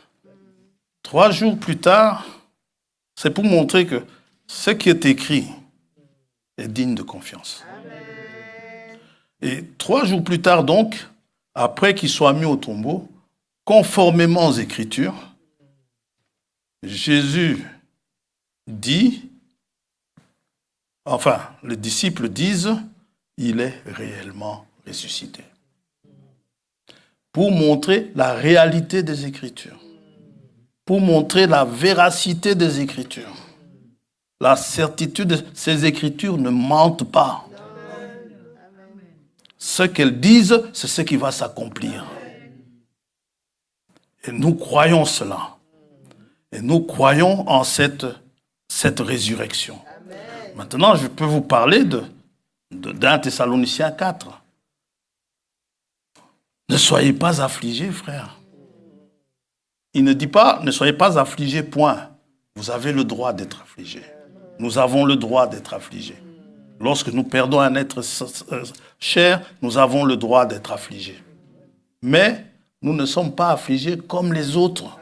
3 jours plus tard, c'est pour montrer que ce qui est écrit est digne de confiance. Amen. Et 3 jours plus tard donc, après qu'il soit mis au tombeau, conformément aux Écritures, Jésus dit, enfin, les disciples disent, il est réellement ressuscité. Pour montrer la réalité des Écritures. Pour montrer la véracité des Écritures. La certitude de ces Écritures ne mentent pas. Ce qu'elles disent, c'est ce qui va s'accomplir. Et nous croyons cela. Et nous croyons en cette résurrection. Maintenant, je peux vous parler d'un Thessaloniciens 4. Ne soyez pas affligés, frères. Il ne dit pas, ne soyez pas affligés, point. Vous avez le droit d'être affligés. Nous avons le droit d'être affligés. Lorsque nous perdons un être cher, nous avons le droit d'être affligés. Mais nous ne sommes pas affligés comme les autres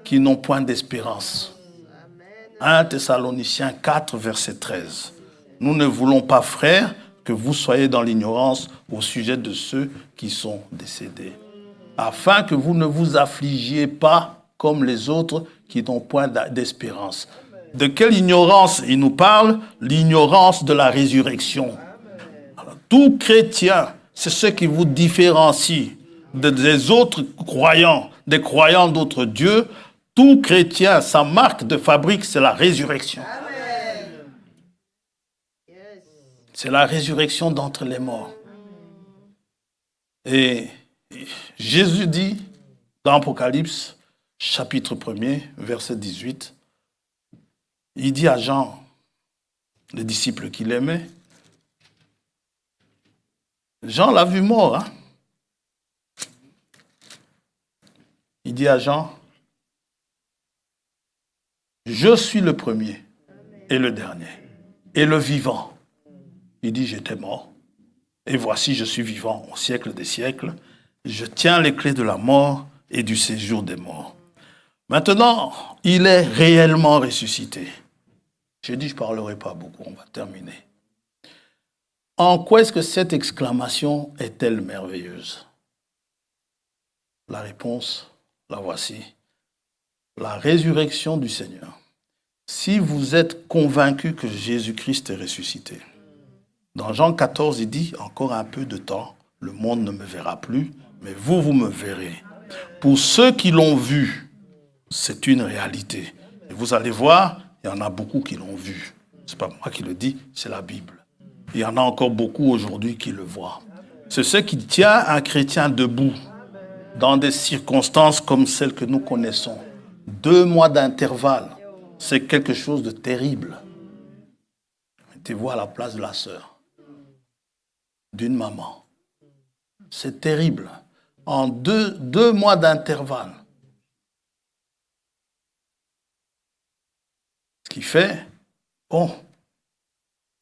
qui n'ont point d'espérance. 1 Thessaloniciens 4, verset 13. Nous ne voulons pas, frères, que vous soyez dans l'ignorance au sujet de ceux qui sont décédés, afin que vous ne vous affligiez pas comme les autres qui n'ont point d'espérance. De quelle ignorance il nous parle? L'ignorance de la résurrection. Alors, tout chrétien, c'est ce qui vous différencie des autres croyants, des croyants d'autres dieux. Tout chrétien, sa marque de fabrique, c'est la résurrection. Amen. C'est la résurrection d'entre les morts. Et Jésus dit dans Apocalypse, chapitre 1er, verset 18, il dit à Jean, le disciple qu'il aimait, Jean l'a vu mort. Hein? Il dit à Jean, je suis le premier et le dernier et le vivant. Il dit, j'étais mort. Et voici, je suis vivant au siècle des siècles. Je tiens les clés de la mort et du séjour des morts. Maintenant, il est réellement ressuscité. J'ai dit, je ne parlerai pas beaucoup, on va terminer. En quoi est-ce que cette exclamation est-elle merveilleuse? La réponse, la voici. La résurrection du Seigneur. Si vous êtes convaincus que Jésus-Christ est ressuscité, dans Jean 14, il dit, encore un peu de temps, le monde ne me verra plus, mais vous, vous me verrez. Pour ceux qui l'ont vu, c'est une réalité. Et vous allez voir, il y en a beaucoup qui l'ont vu. Ce n'est pas moi qui le dis, c'est la Bible. Il y en a encore beaucoup aujourd'hui qui le voient. C'est ce qui tient un chrétien debout dans des circonstances comme celles que nous connaissons. 2 mois d'intervalle, c'est quelque chose de terrible. Mettez-vous à la place de la sœur, d'une maman. C'est terrible. En deux mois d'intervalle. Ce qui fait, bon,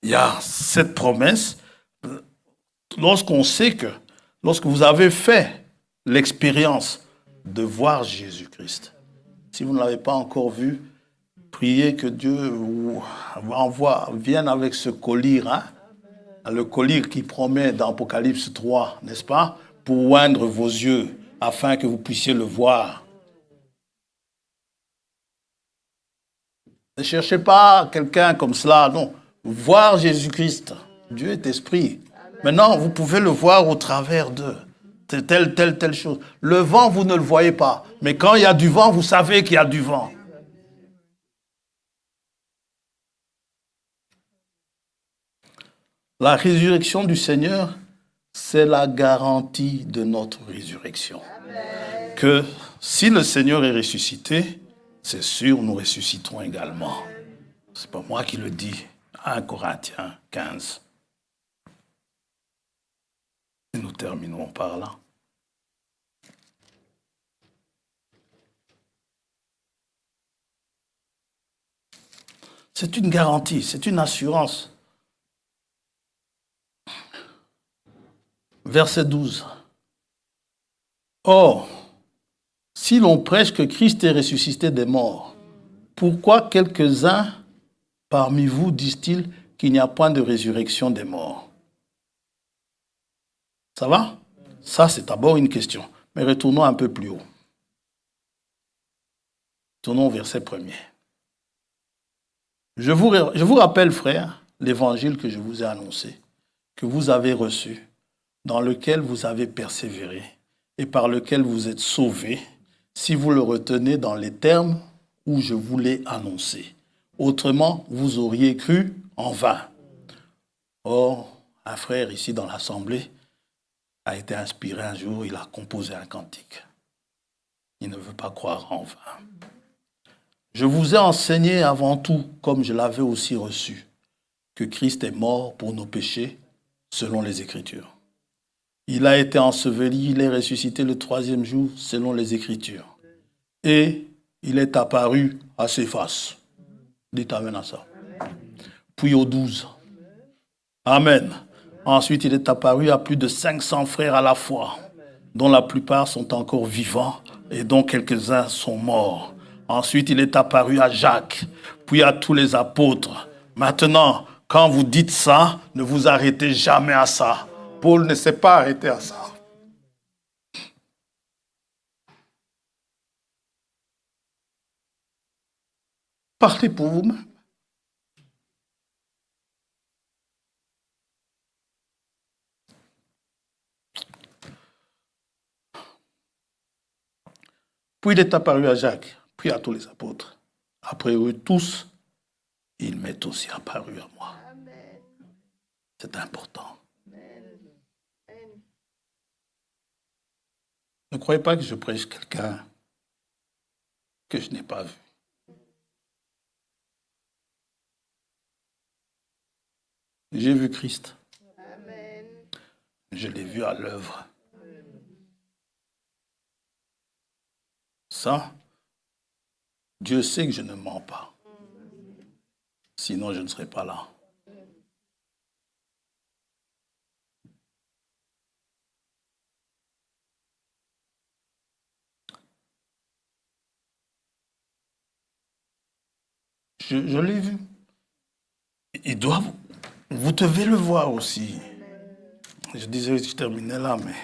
il y a cette promesse. Lorsqu'on sait que, lorsque vous avez fait l'expérience de voir Jésus-Christ, si vous ne l'avez pas encore vu, priez que Dieu vous vienne avec ce collyre, hein? Le collyre qui promet dans Apocalypse 3, n'est-ce pas, pour oindre vos yeux, afin que vous puissiez le voir. Ne cherchez pas quelqu'un comme cela, non. Voir Jésus-Christ, Dieu est esprit. Maintenant, vous pouvez le voir au travers de telle chose. Le vent, vous ne le voyez pas. Mais quand il y a du vent, vous savez qu'il y a du vent. La résurrection du Seigneur, c'est la garantie de notre résurrection. Amen. Que si le Seigneur est ressuscité, c'est sûr, nous ressusciterons également. Ce n'est pas moi qui le dis. 1 Corinthiens 15. Et nous terminerons par là. C'est une garantie, c'est une assurance. Verset 12. Or, si l'on prêche que Christ est ressuscité des morts, pourquoi quelques-uns parmi vous disent-ils qu'il n'y a point de résurrection des morts? Ça va? Ça, c'est d'abord une question. Mais retournons un peu plus haut. Tournons au verset 1er. Je vous rappelle, frères, l'évangile que je vous ai annoncé, que vous avez reçu, dans lequel vous avez persévéré et par lequel vous êtes sauvés, si vous le retenez dans les termes où je vous l'ai annoncé. Autrement, vous auriez cru en vain. Or, un frère ici dans l'assemblée a été inspiré un jour, il a composé un cantique. Il ne veut pas croire en vain. Je vous ai enseigné avant tout, comme je l'avais aussi reçu, que Christ est mort pour nos péchés, selon les Écritures. Il a été enseveli, il est ressuscité le 3e jour, selon les Écritures. Et il est apparu à ses faces. Dites amen à ça. Puis aux 12. Amen. Ensuite, il est apparu à plus de 500 frères à la fois, dont la plupart sont encore vivants et dont quelques-uns sont morts. Ensuite, il est apparu à Jacques, puis à tous les apôtres. Maintenant, quand vous dites ça, ne vous arrêtez jamais à ça. Paul ne s'est pas arrêté à ça. Parlez pour vous-même. Puis il est apparu à Jacques, puis à tous les apôtres. Après eux tous, il m'est aussi apparu à moi. Amen. C'est important. Amen. Ne croyez pas que je prêche quelqu'un que je n'ai pas vu. J'ai vu Christ. Amen. Je l'ai vu à l'œuvre. Ça, Dieu sait que je ne mens pas. Sinon, je ne serais pas là. Je l'ai vu. Il doit, vous devez le voir aussi. Je disais, je terminais là, mais...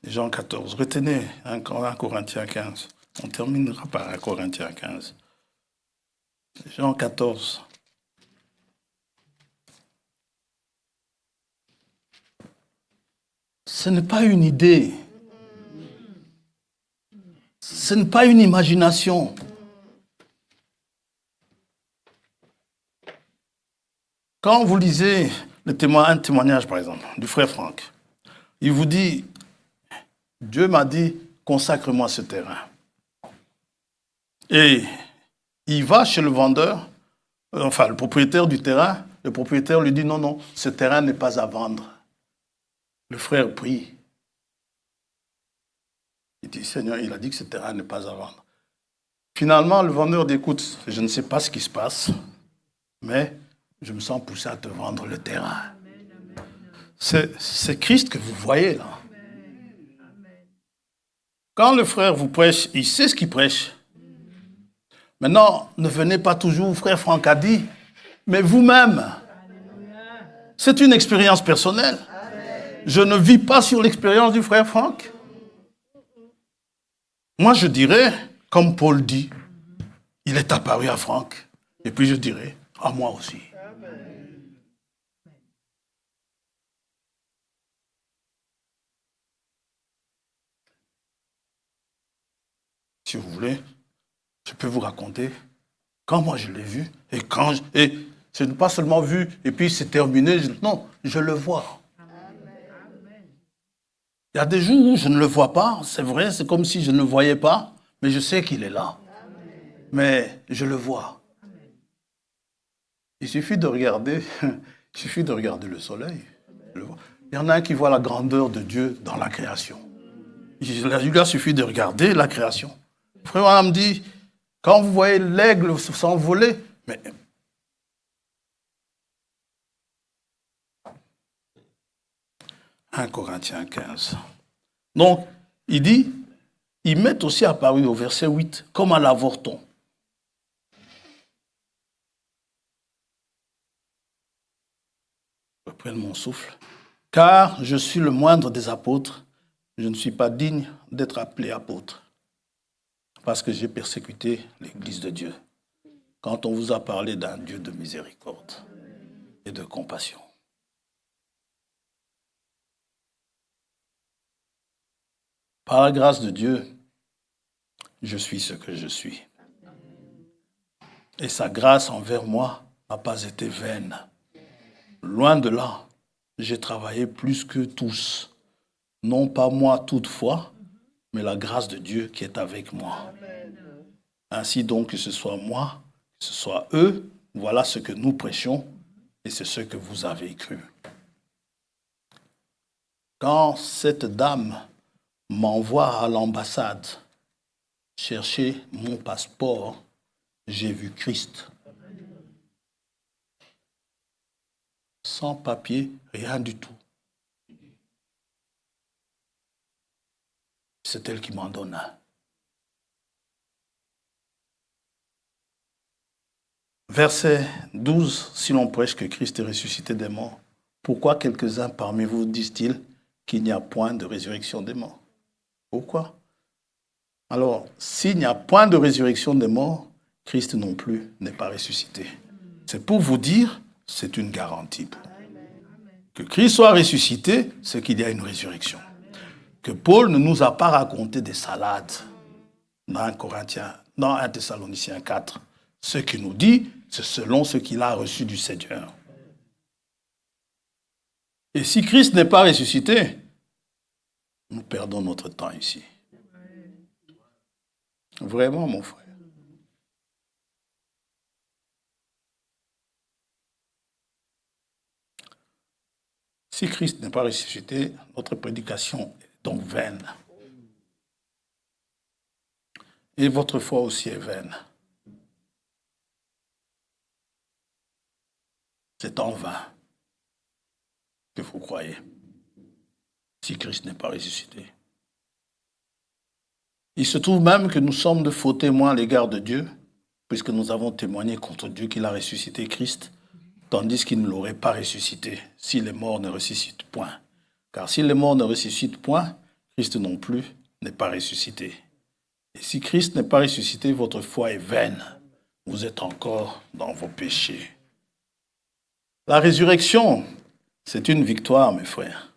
Jean 14. Retenez 1 Corinthiens 15. On terminera par 1 Corinthiens 15. Jean 14. Ce n'est pas une idée. Ce n'est pas une imagination. Quand vous lisez un témoignage, par exemple, du frère Franck. Il vous dit, Dieu m'a dit, consacre-moi ce terrain. Et il va chez le vendeur, enfin le propriétaire du terrain, le propriétaire lui dit, non, non, ce terrain n'est pas à vendre. Le frère prie. Il dit, Seigneur, il a dit que ce terrain n'est pas à vendre. Finalement, le vendeur dit, écoute, je ne sais pas ce qui se passe, mais je me sens poussé à te vendre le terrain. C'est Christ que vous voyez là. Quand le frère vous prêche, il sait ce qu'il prêche. Maintenant, ne venez pas toujours, frère Franck a dit, mais vous-même. C'est une expérience personnelle. Je ne vis pas sur l'expérience du frère Franck. Moi, je dirais, comme Paul dit, il est apparu à Franck. Et puis je dirais, à moi aussi. Si vous voulez, je peux vous raconter quand moi je l'ai vu et c'est pas seulement vu et puis c'est terminé. Non, je le vois. Il y a des jours où je ne le vois pas, c'est vrai, c'est comme si je ne le voyais pas, mais je sais qu'il est là. Mais je le vois. Il suffit de regarder le soleil. Il y en a un qui voit la grandeur de Dieu dans la création. Il lui a suffi de regarder la création. Frère Branham dit, quand vous voyez l'aigle s'envoler, mais 1 Corinthiens 15. Donc, il dit, il m'est aussi apparu au verset 8, comme à l'avorton. Je prends mon souffle. Car je suis le moindre des apôtres, je ne suis pas digne d'être appelé apôtre, parce que j'ai persécuté l'Église de Dieu. Quand on vous a parlé d'un Dieu de miséricorde et de compassion. Par la grâce de Dieu, je suis ce que je suis. Et sa grâce envers moi n'a pas été vaine. Loin de là, j'ai travaillé plus que tous. Non pas moi toutefois, mais la grâce de Dieu qui est avec moi. Ainsi donc, que ce soit moi, que ce soit eux, voilà ce que nous prêchons et c'est ce que vous avez cru. Quand cette dame m'envoie à l'ambassade chercher mon passeport, j'ai vu Christ. Sans papier, rien du tout. C'est elle qui m'en donne un. Verset 12, si l'on prêche que Christ est ressuscité des morts, pourquoi quelques-uns parmi vous disent-ils qu'il n'y a point de résurrection des morts? Pourquoi? Alors, s'il n'y a point de résurrection des morts, Christ non plus n'est pas ressuscité. C'est pour vous dire, c'est une garantie. Que Christ soit ressuscité, c'est qu'il y a une résurrection. Que Paul ne nous a pas raconté des salades dans 1 Thessaloniciens 4. Ce qu'il nous dit, c'est selon ce qu'il a reçu du Seigneur. Et si Christ n'est pas ressuscité, nous perdons notre temps ici. Vraiment, mon frère. Si Christ n'est pas ressuscité, notre prédication est donc vaine. Et votre foi aussi est vaine. C'est en vain que vous croyez, si Christ n'est pas ressuscité. Il se trouve même que nous sommes de faux témoins à l'égard de Dieu, puisque nous avons témoigné contre Dieu qu'il a ressuscité Christ, tandis qu'il ne l'aurait pas ressuscité si les morts ne ressuscitent point. Car si les morts ne ressuscitent point, Christ non plus n'est pas ressuscité. Et si Christ n'est pas ressuscité, votre foi est vaine. Vous êtes encore dans vos péchés. La résurrection, c'est une victoire, mes frères.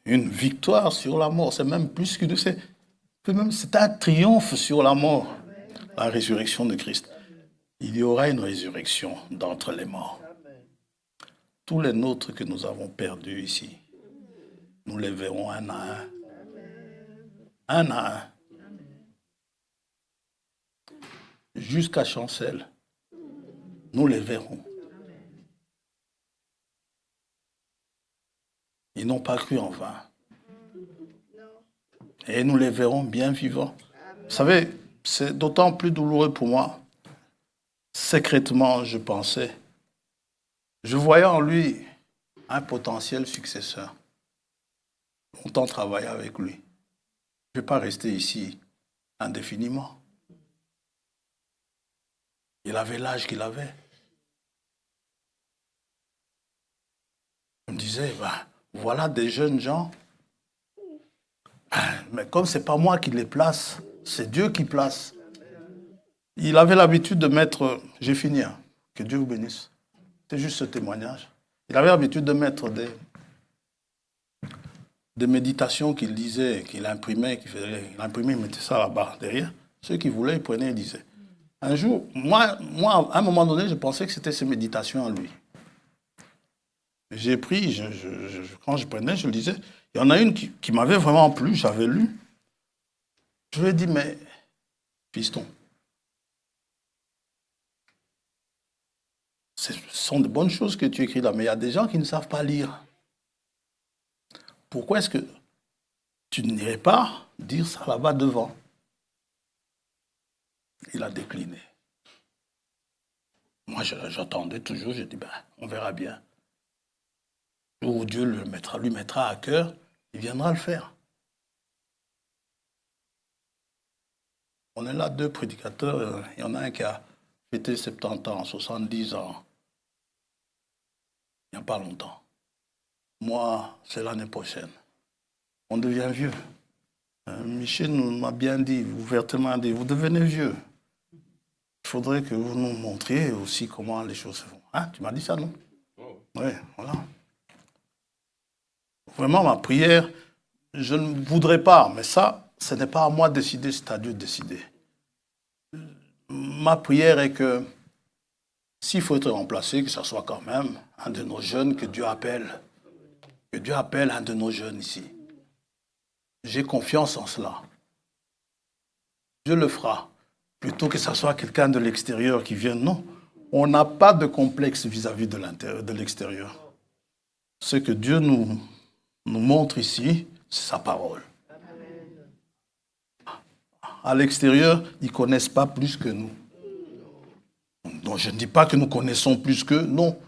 Une victoire sur la mort. C'est même plus que... C'est un triomphe sur la mort. La résurrection de Christ. Il y aura une résurrection d'entre les morts. tous les nôtres que nous avons perdus ici, nous les verrons un à un. Un à un. Jusqu'à Chancel, nous les verrons. Ils n'ont pas cru en vain. Et nous les verrons bien vivants. Vous savez, c'est d'autant plus douloureux pour moi. Secrètement, je pensais, je voyais en lui un potentiel successeur. Longtemps travaillé avec lui. Je ne vais pas rester ici indéfiniment. Il avait l'âge qu'il avait. Je me disais, voilà des jeunes gens. Mais comme ce n'est pas moi qui les place, c'est Dieu qui place. Il avait l'habitude de mettre, j'ai fini, hein, que Dieu vous bénisse. C'est juste ce témoignage. Il avait l'habitude de mettre des méditations qu'il lisait, qu'il imprimait, il imprimait, il mettait ça là-bas, derrière. Ceux qui voulaient, ils prenaient et disaient. Un jour, moi, à un moment donné, je pensais que c'était ces méditations en lui. J'ai pris, quand je prenais, je lisais. Il y en a une qui m'avait vraiment plu, j'avais lu. Je lui ai dit, mais, fiston, ce sont de bonnes choses que tu écris là, mais il y a des gens qui ne savent pas lire. Pourquoi est-ce que tu n'irais pas dire ça là-bas devant? Il a décliné. Moi, j'attendais toujours, je dis, on verra bien. Où Dieu lui mettra à cœur, il viendra le faire. On est là, deux prédicateurs, il y en a un qui a fêté 70 ans, 70 ans, il n'y a pas longtemps. Moi, c'est l'année prochaine. On devient vieux. Michel m'a bien dit, ouvertement dit, vous devenez vieux. Il faudrait que vous nous montriez aussi comment les choses se font. Hein, tu m'as dit ça, non? Oui, voilà. Vraiment, ma prière, je ne voudrais pas, mais ça, ce n'est pas à moi de décider, c'est à Dieu de décider. Ma prière est que, s'il faut être remplacé, que ce soit quand même un de nos jeunes que Dieu appelle. Que Dieu appelle un de nos jeunes ici. J'ai confiance en cela. Dieu le fera. Plutôt que ce soit quelqu'un de l'extérieur qui vienne. Non, on n'a pas de complexe vis-à-vis de l'extérieur. Ce que Dieu nous montre ici, c'est sa parole. À l'extérieur, ils ne connaissent pas plus que nous. Donc, je ne dis pas que nous connaissons plus qu'eux, non.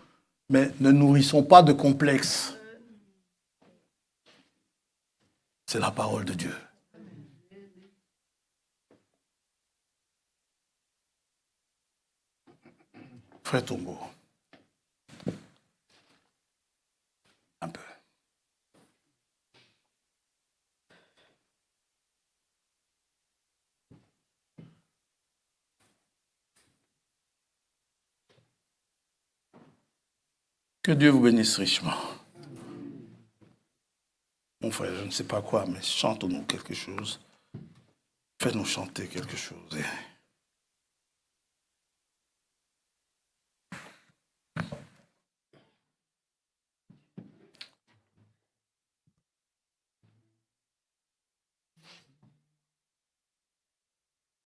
Mais ne nourrissons pas de complexe. C'est la parole de Dieu. Frère Tombo. Un peu. Que Dieu vous bénisse richement. Mon frère, je ne sais pas quoi, mais chante-nous quelque chose. Faites-nous chanter quelque chose.